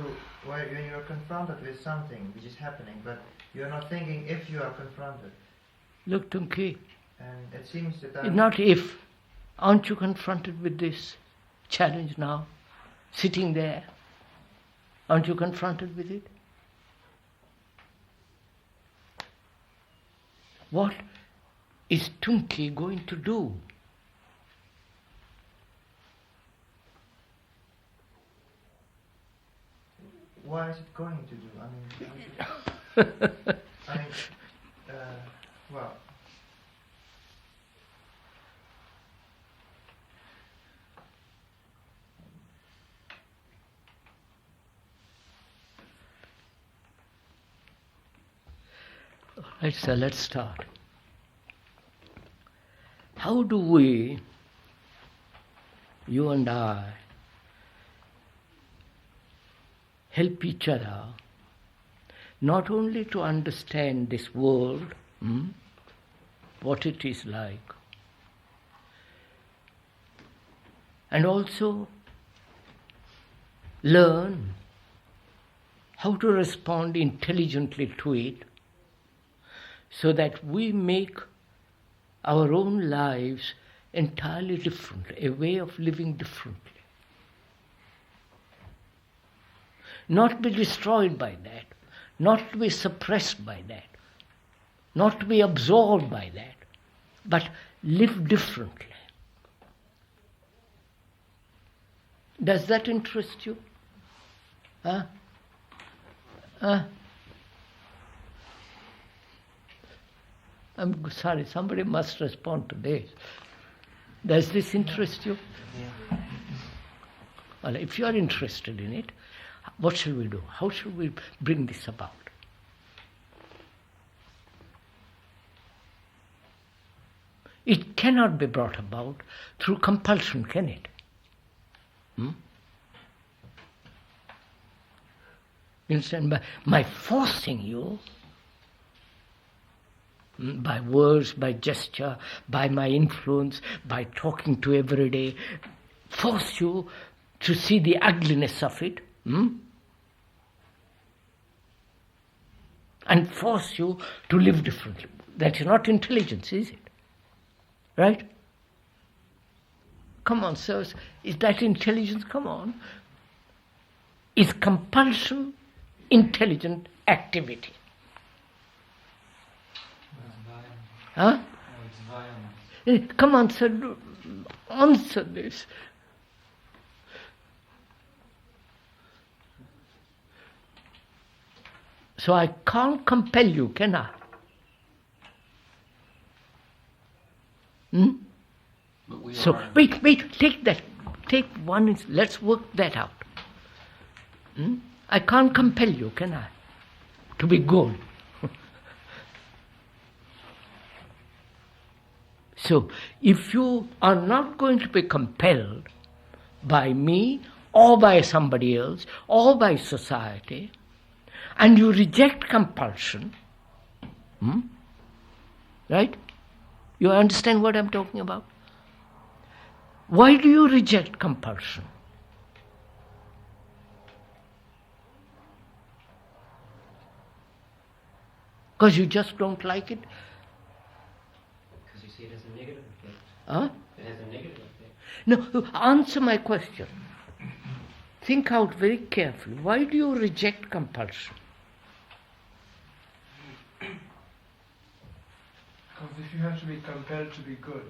when you are confronted with something which is happening, but you are not thinking if you are confronted. Look, Tunki. And it seems that not if. Aren't you confronted with this challenge now, sitting there? Aren't you confronted with it? What is Tunki going to do? What is it going to do? I mean, well. Right, so let's start. How do we, you and I, help each other not only to understand this world, what it is like, and also learn how to respond intelligently to it, so that we make our own lives entirely different, a way of living differently. Not be destroyed by that, not to be suppressed by that, not to be absorbed by that, but live differently. Does that interest you? I'm sorry, somebody must respond to this. Does this interest you? Yeah. Well, if you are interested in it, what shall we do? How shall we bring this about? It cannot be brought about through compulsion, can it? You understand? By forcing you, by words, by gesture, by my influence, by talking to every day, force you to see the ugliness of it, and force you to live differently. That is not intelligence, is it? Right? Come on, sirs. Is that intelligence? Come on. Is compulsion intelligent activity? Huh? Come on, sir. Answer this. So I can't compel you, can I? So wait, take that. Take one, let's work that out. I can't compel you, can I? To be good. So, if you are not going to be compelled by me or by somebody else or by society, and you reject compulsion, right? You understand what I'm talking about? Why do you reject compulsion? Because you just don't like it? Because you see it as a negative effect. Huh? It has a negative effect. No, answer my question. Think out very carefully. Why do you reject compulsion? Because if you have to be compelled to be good,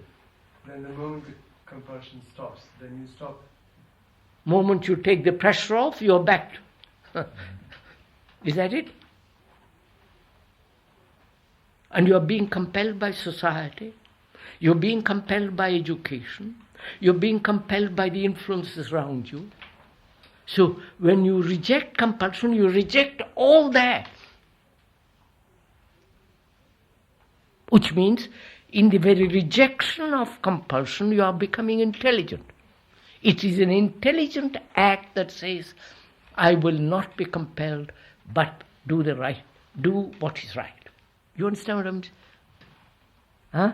then the moment the compulsion stops, then you stop. Moment you take the pressure off, you're back. Is that it? And you're being compelled by society. You're being compelled by education. You're being compelled by the influences around you. So when you reject compulsion, you reject all that. Which means, in the very rejection of compulsion, you are becoming intelligent. It is an intelligent act that says, I will not be compelled, but do what is right. You understand what I'm saying? Huh?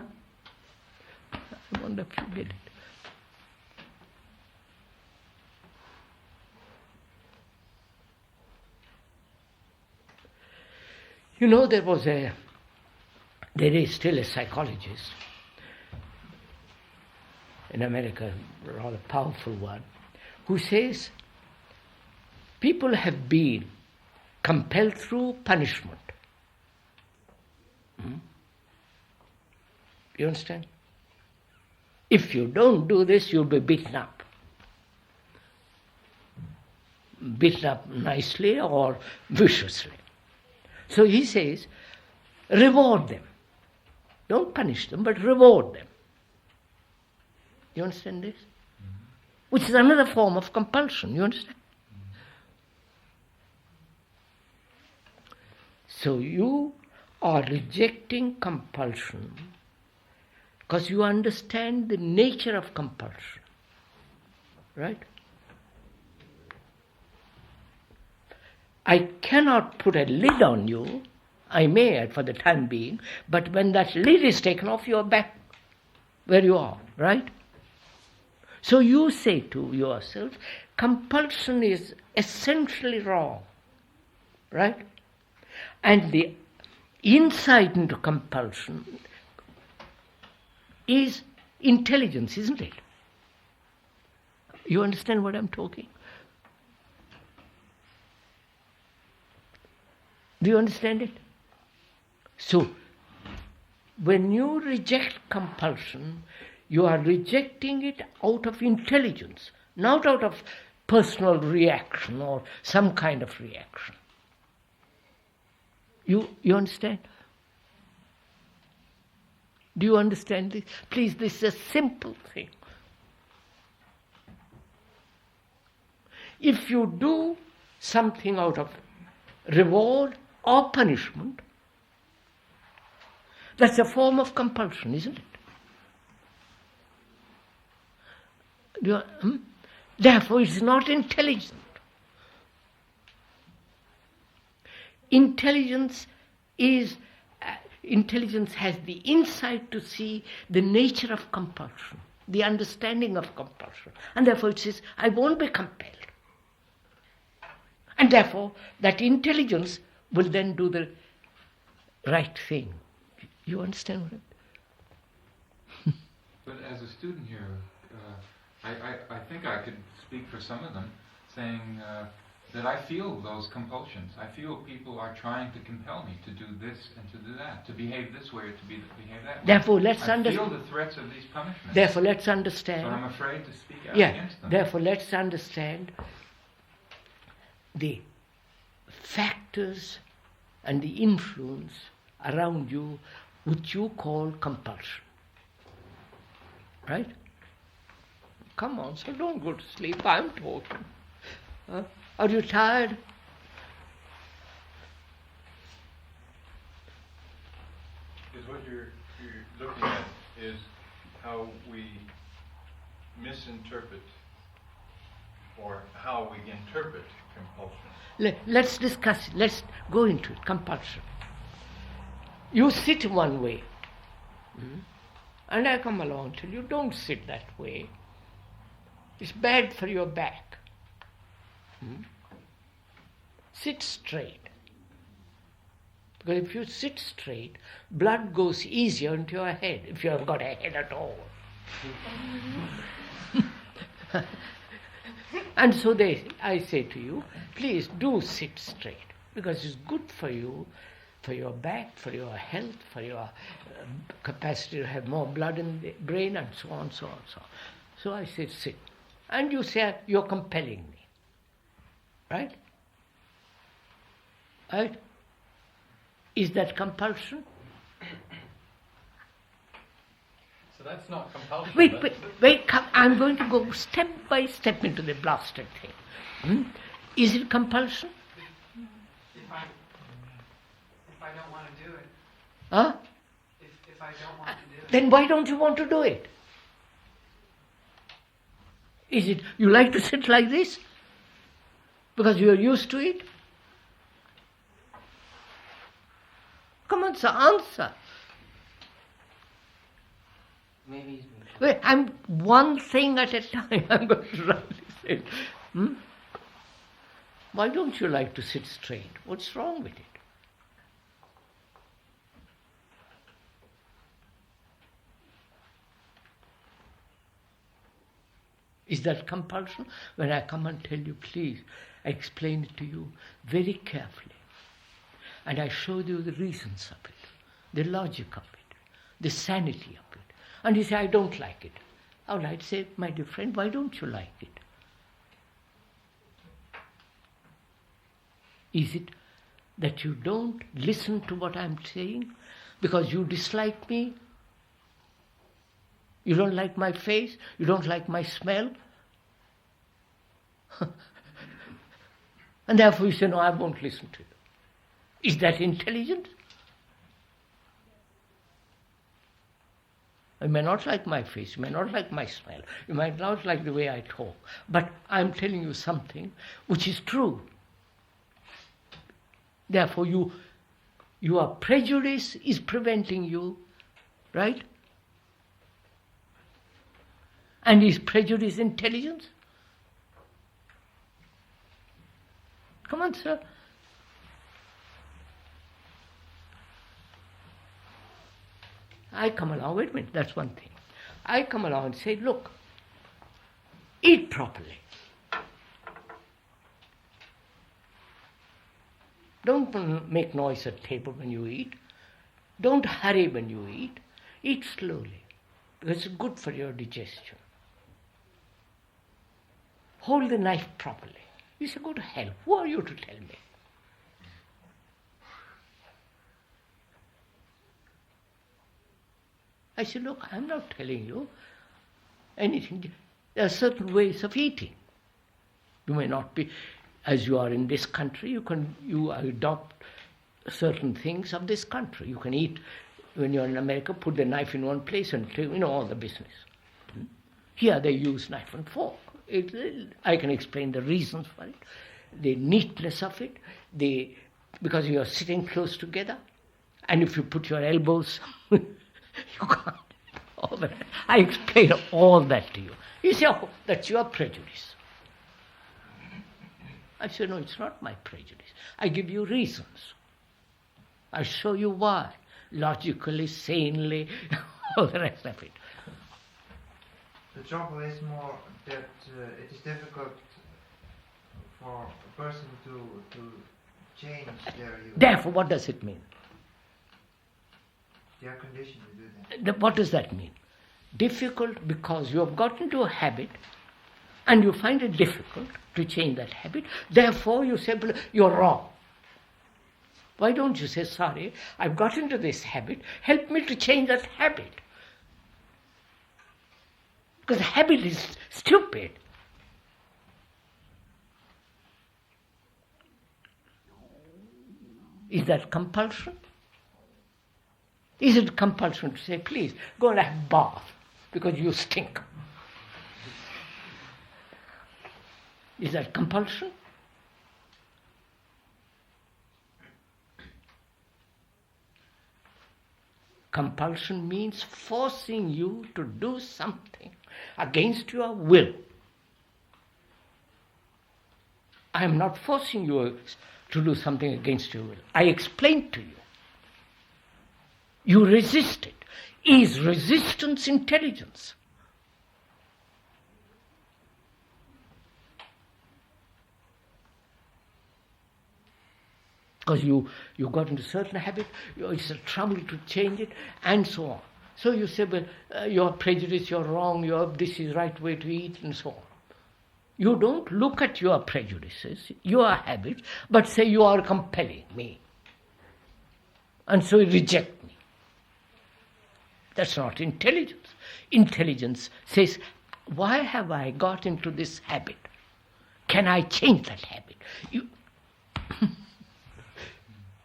I wonder if you get it. You know, there is still a psychologist in America, a rather powerful one, who says people have been compelled through punishment. You understand? If you don't do this, you'll be beaten up. Beaten up nicely or viciously. So he says, reward them. Don't punish them, but reward them. You understand this? Which is another form of compulsion, you understand? So you are rejecting compulsion because you understand the nature of compulsion. Right? I cannot put a lid on you. I may for the time being, but when that lid is taken off, you're back where you are, right? So you say to yourself, compulsion is essentially wrong, right? And the insight into compulsion is intelligence, isn't it? You understand what I'm talking? Do you understand it? So, when you reject compulsion, you are rejecting it out of intelligence, not out of personal reaction or some kind of reaction. You understand? Do you understand this? Please, this is a simple thing. If you do something out of reward or punishment, that's a form of compulsion, isn't it? Therefore, it's not intelligent. Intelligence has the insight to see the nature of compulsion, the understanding of compulsion. And therefore it says, I won't be compelled. And therefore, that intelligence will then do the right thing. You understand what But as a student here, I think I could speak for some of them, saying that I feel those compulsions. I feel people are trying to compel me to do this and to do that, to behave this way or to behave that way. Therefore, I feel the threats of these punishments. Therefore, let's understand. So I'm afraid to speak out Yeah. against them. Therefore, let's understand the factors and the influence around you which you call compulsion. Right? Come on, so don't go to sleep. I'm talking. Are you tired? Is what you're looking at is how we misinterpret or how we interpret compulsion. Let's discuss it. Let's go into it. Compulsion. You sit one way. And I come along and tell you, don't sit that way. It's bad for your back. Sit straight. Because if you sit straight, blood goes easier into your head, if you have got a head at all. And so I say to you, please do sit straight, because it's good for you, for your back, for your health, for your capacity to have more blood in the brain, and so on, so on, so on. So I say sit. And you say, you're compelling me. Right? Right? Is that compulsion? So that's not compulsion. Wait, come. I'm going to go step by step into the blasted thing. Is it compulsion? If I don't want to do it. Huh? If I don't want to do it. Then why don't you want to do it? Is it you like to sit like this? Because you are used to it? Come on, sir, answer. Maybe. Wait, I'm one thing at a time. I'm going to run this in. Why don't you like to sit straight? What's wrong with it? Is that compulsion? When I come and tell you, please, I explain it to you very carefully. And I show you the reasons of it, the logic of it, the sanity of it. And you say, I don't like it. All right, say, my dear friend, why don't you like it? Is it that you don't listen to what I'm saying because you dislike me? You don't like my face? You don't like my smell? And therefore you say, no, I won't listen to you. Is that intelligent? You may not like my face, you may not like my smell, you might not like the way I talk, but I'm telling you something which is true. Therefore your prejudice is preventing you, right? And is prejudice intelligence? Come on, sir. I come along, wait a minute, that's one thing. I come along and say, look, eat properly. Don't make noise at table when you eat. Don't hurry when you eat. Eat slowly, because it's good for your digestion. Hold the knife properly. You say, go to hell. Who are you to tell me? I said, look, I'm not telling you anything. There are certain ways of eating. You may not be, as you are in this country, you adopt certain things of this country. You can eat, when you're in America, put the knife in one place and all the business. Here they use knife and fork. I can explain the reasons for it, the neatness of it, because you are sitting close together, and if you put your elbows, you can't. All that. I explain all that to you. You say, oh, that's your prejudice. I say, no, it's not my prejudice. I give you reasons. I show you why, logically, sanely, all the rest of it. The trouble is more that it is difficult for a person to change their view. Therefore, what does it mean? They are conditioned to do that. What does that mean? Difficult because you have got into a habit and you find it difficult to change that habit. Therefore, you say, you're wrong. Why don't you say, sorry, I've got into this habit, help me to change that habit? Because the habit is stupid. Is that compulsion? Is it compulsion to say, please, go and have a bath because you stink? Is that compulsion? Compulsion means forcing you to do something against your will. I am not forcing you to do something against your will. I explained to you. You resist it. Is resistance intelligence? Because you got into a certain habit, it's a trouble to change it, and so on. So you say, well, you're prejudiced, you're wrong, this is the right way to eat, and so on. You don't look at your prejudices, your habits, but say you are compelling me. And so you reject me. That's not intelligence. Intelligence says, why have I got into this habit? Can I change that habit?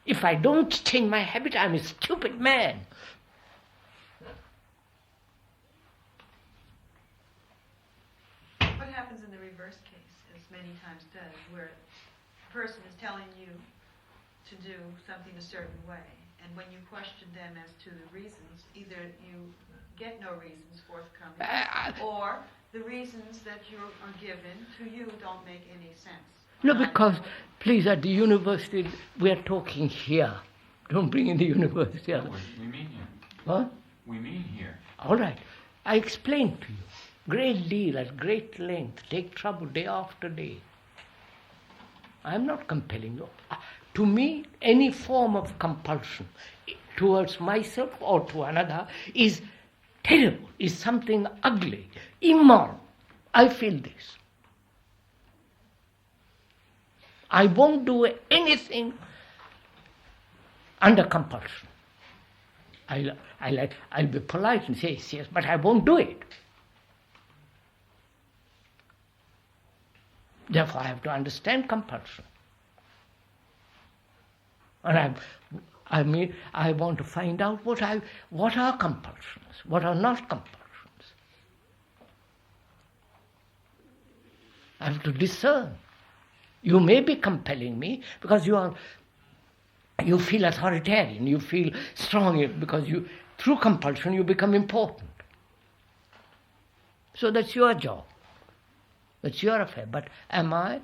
If I don't change my habit, I'm a stupid man. What happens in the reverse case, as many times does, where a person is telling you to do something a certain way, and when you question them as to the reasons, either you get no reasons forthcoming, or the reasons that you are given to you don't make any sense. No, because, please, at the university, we are talking here. Don't bring in the university. No, we mean here. What? We mean here. All right. I explained to you. Great deal, at great length. Take trouble day after day. I am not compelling you. To me, any form of compulsion towards myself or to another is terrible, is something ugly, immoral. I feel this. I won't do anything under compulsion. I'll be polite and say yes, but I won't do it. Therefore, I have to understand compulsion. And I want to find out what are compulsions, what are not compulsions. I have to discern. You may be compelling me because you feel authoritarian, you feel strong, because through compulsion you become important. So that's your job. That's your affair. But am I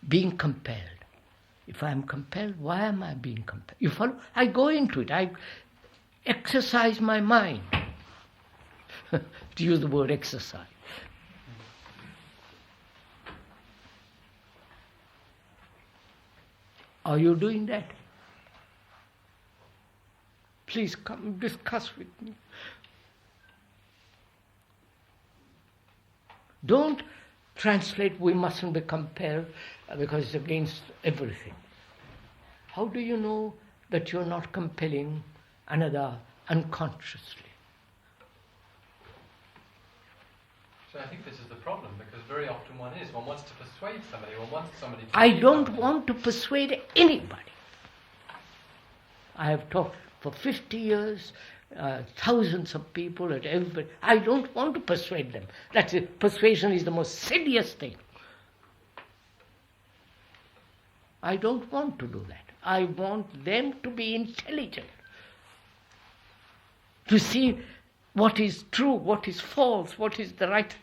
being compelled? If I am compelled, why am I being compelled? You follow? I go into it. I exercise my mind. To use the word exercise. Are you doing that? Please come discuss with me. Don't translate we mustn't be compelled because it's against everything. How do you know that you're not compelling another unconsciously? So I think this is the problem, because very often one wants to persuade somebody, one wants somebody to I believe don't something. want to persuade anybody. I have taught for 50 years, thousands of people at everybody. I don't want to persuade them. That's it. Persuasion is the most serious thing. I don't want to do that. I want them to be intelligent, to see what is true, what is false, what is the right.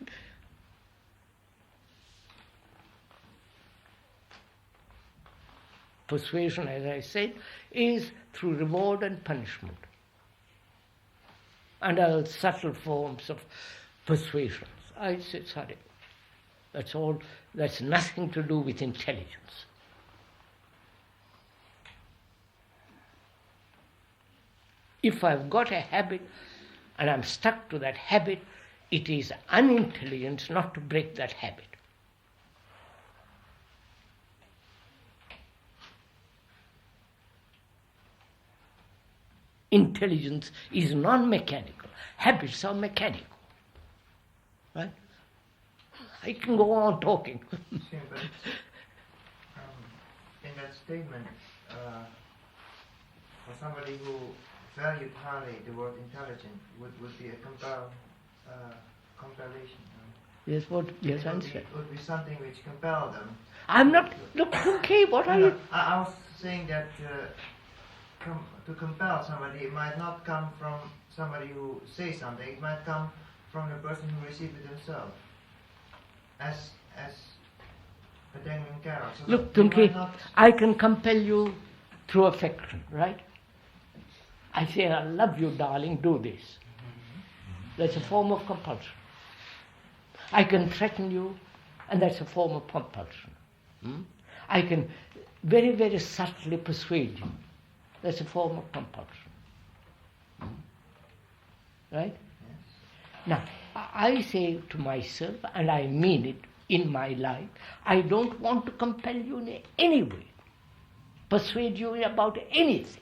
Persuasion, as I said, is through reward and punishment, and other subtle forms of persuasions. I say, sorry, that's all. That's nothing to do with intelligence. If I've got a habit and I'm stuck to that habit, it is unintelligence not to break that habit. Intelligence is non-mechanical. Habits are mechanical. Right? I can go on talking. Yeah, but in that statement, for somebody who valued highly the word intelligent would be a compellation. Yes, what? Yes, answer. It would be something which compelled them. I'm not. Look, okay. What are you? I was saying that to compel somebody, it might not come from somebody who says something. It might come from the person who received it himself, as a dangling carrot. So Look, Tunke, I can compel you through affection, right? I say, I love you, darling, do this. That's a form of compulsion. I can threaten you, and that's a form of compulsion. I can very, very subtly persuade you. That's a form of compulsion. Right? Yes. Now, I say to myself, and I mean it in my life, I don't want to compel you in any way, persuade you about anything.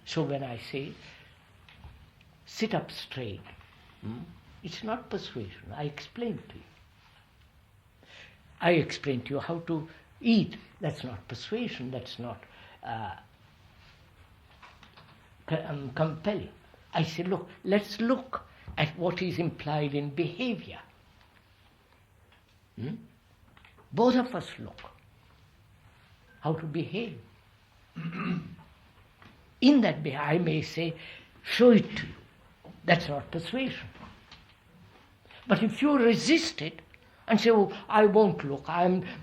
So when I say, sit up straight, it's not persuasion. I explain to you. I explain to you how to eat. That's not persuasion. That's not compelling. I say, look, let's look at what is implied in behavior. Both of us look how to behave. In that behavior, I may say, show it to you. That's not persuasion. But if you resist it and say, oh, I won't look,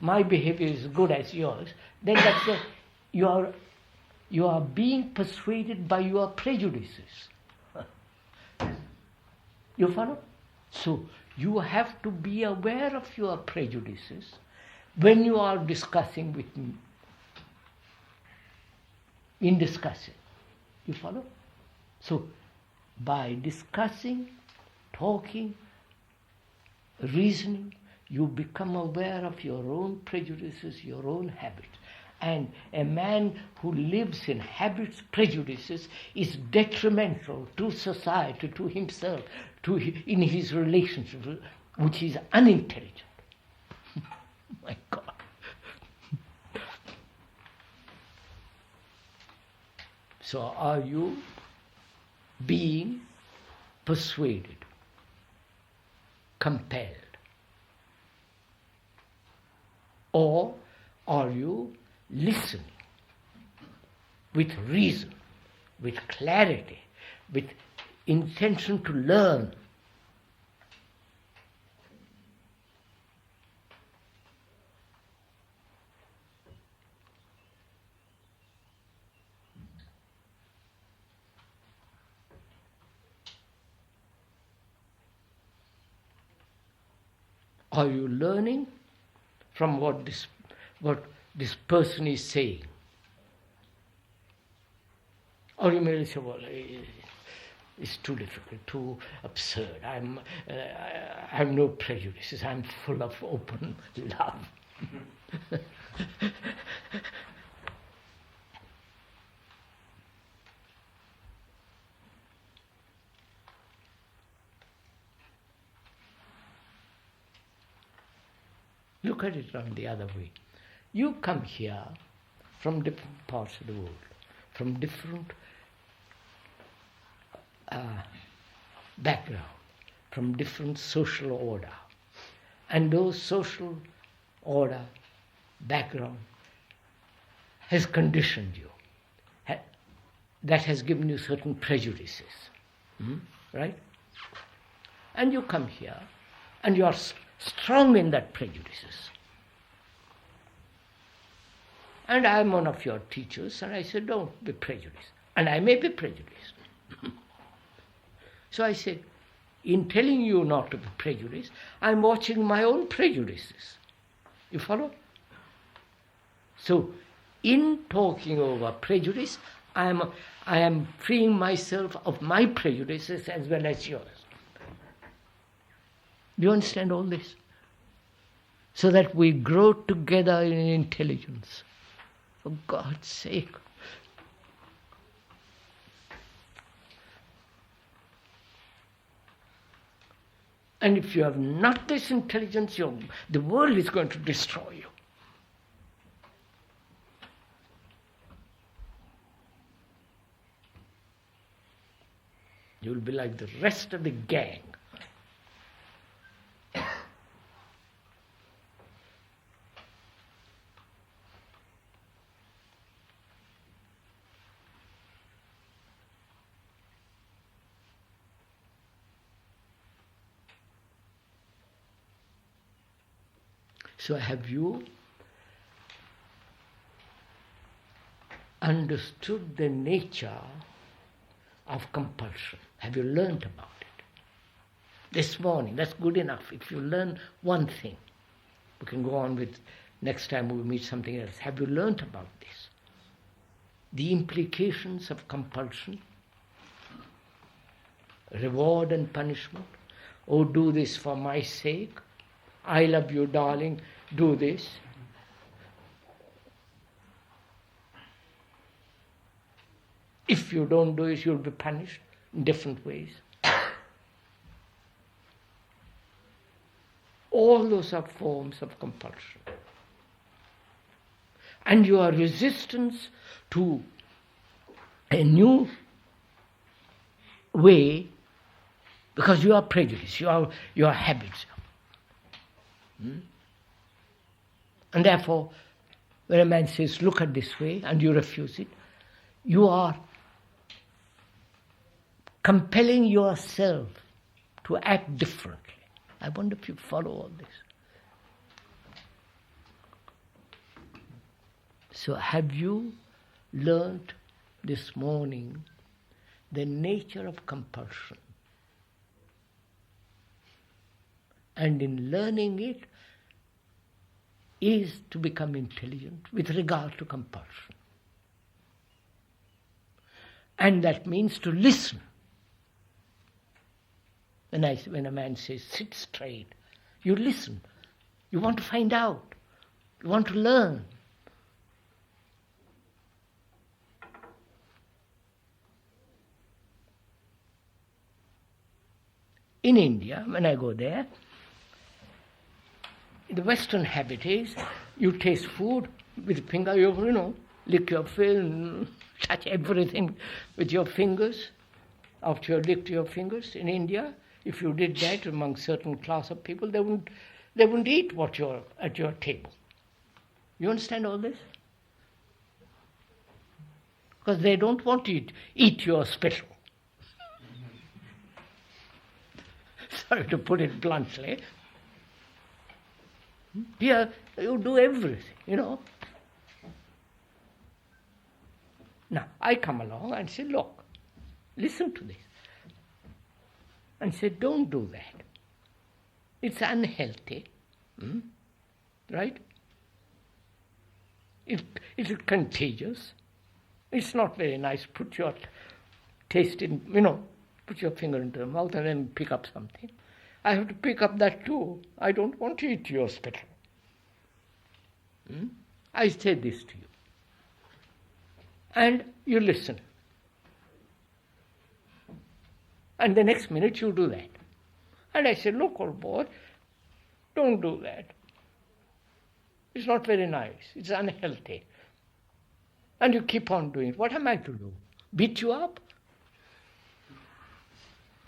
my behavior is good as yours, then that's you are being persuaded by your prejudices. You follow? So you have to be aware of your prejudices when you are discussing with me. In discussing. You follow? So by discussing, talking, reasoning, you become aware of your own prejudices, your own habits. And a man who lives in habits, prejudices, is detrimental to society, to himself, in his relationship, which is unintelligent. My God. So are you being persuaded, compelled? Or are you listening with reason, with clarity, with intention to learn? Are you learning from what this person is saying? Or you may say, well, it's too difficult, too absurd. I have no prejudices. I'm full of open love. look at it on the other way. You come here from different parts of the world, from different background, from different social order. And those social order, background, has conditioned you. That has given you certain prejudices. Right? And you come here, and you are strong in that prejudices. And I am one of your teachers, and I said, don't be prejudiced. And I may be prejudiced. So I said, in telling you not to be prejudiced, I'm watching my own prejudices. You follow? So, in talking over prejudice, I am freeing myself of my prejudices as well as yours. Do you understand all this? So that we grow together in intelligence. For God's sake. And if you have not this intelligence, the world is going to destroy you. You'll be like the rest of the gang. So have you understood the nature of compulsion? Have you learned about it? This morning, that's good enough. If you learn one thing, we can go on with next time we meet something else. Have you learned about this? The implications of compulsion, reward and punishment. Oh, do this for my sake. I love you, darling, do this. If you don't do it, you'll be punished in different ways. All those are forms of compulsion. And your resistance to a new way, because you are prejudiced, your habits. And therefore, when a man says, look at this way, and you refuse it, you are compelling yourself to act differently. I wonder if you follow all this. So have you learned this morning the nature of compulsion? And in learning it is to become intelligent with regard to compulsion. And that means to listen. When a man says, sit straight, you listen. You want to find out. You want to learn. In India, when I go there, the Western habit is you taste food with finger, you lick your finger, touch everything with your fingers after you licked your fingers. In India, if you did that among certain class of people, they wouldn't eat at your table. You understand all this? Because they don't want to eat your special. Sorry to put it bluntly. Here, you do everything, Now, I come along and say, look, listen to this. And say, don't do that. It's unhealthy. Right? It's contagious. It's not very nice. Put your taste in, put your finger into the mouth and then pick up something. I have to pick up that too. I don't want to eat your spittle. I say this to you. And you listen. And the next minute you do that. And I say, look, old boy, don't do that. It's not very nice. It's unhealthy. And you keep on doing it. What am I to do? Beat you up?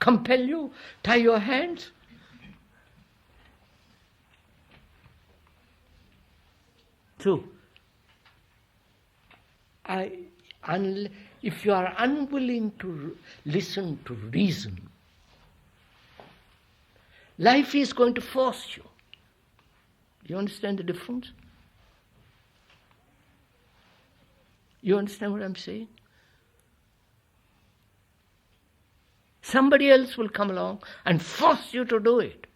Compel you? Tie your hands? So, if you are unwilling to listen to reason, life is going to force you. You understand the difference? You understand what I'm saying? Somebody else will come along and force you to do it.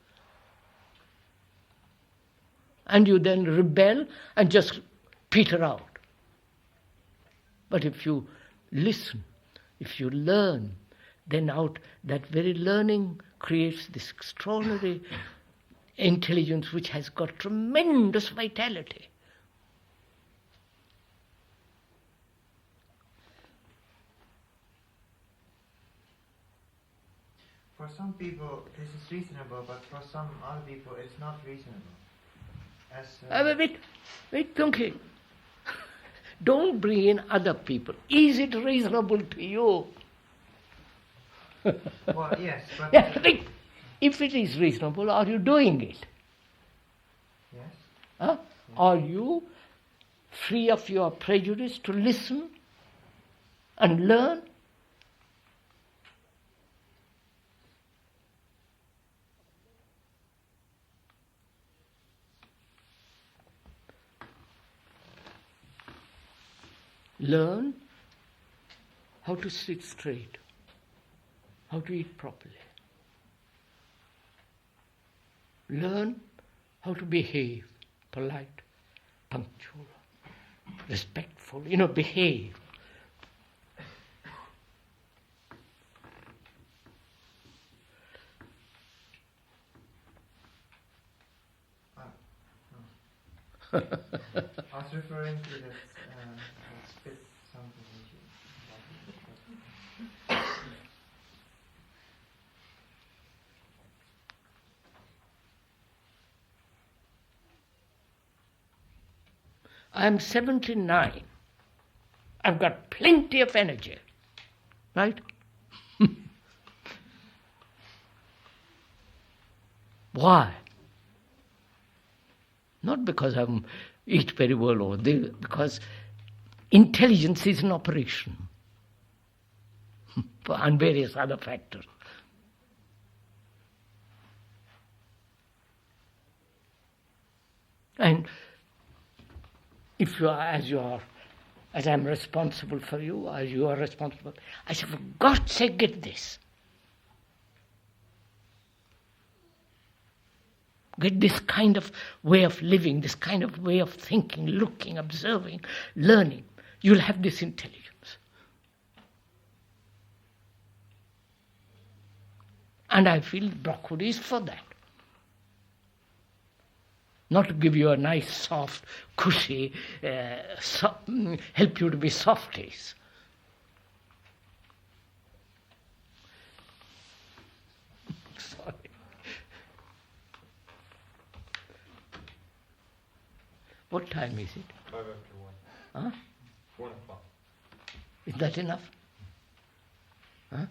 And you then rebel and just peter out. But if you listen, if you learn, then out that very learning creates this extraordinary intelligence which has got tremendous vitality. For some people, this is reasonable, but for some other people, it's not reasonable. Wait, Tunki. Don't bring in other people. Is it reasonable to you? Well, yes, but... Wait. If it is reasonable, are you doing it? Yes. Huh? Are you free of your prejudice to listen and learn? Learn how to sit straight, how to eat properly. Learn how to behave, polite, punctual, respectful, behave. I was referring to that spit something which you... I'm 79. I've got plenty of energy, right? Why? Not because I eat very well or because intelligence is in operation and various other factors. And if you are, as I'm responsible for you, as you are responsible, I say, for God's sake, get this. Get this kind of way of living, this kind of way of thinking, looking, observing, learning. You'll have this intelligence. And I feel Brockwood is for that. Not to give you a nice, soft, cushy, help you to be softies. Sorry. What time is it? 1:05. Huh? 1:00. Is that enough? Huh?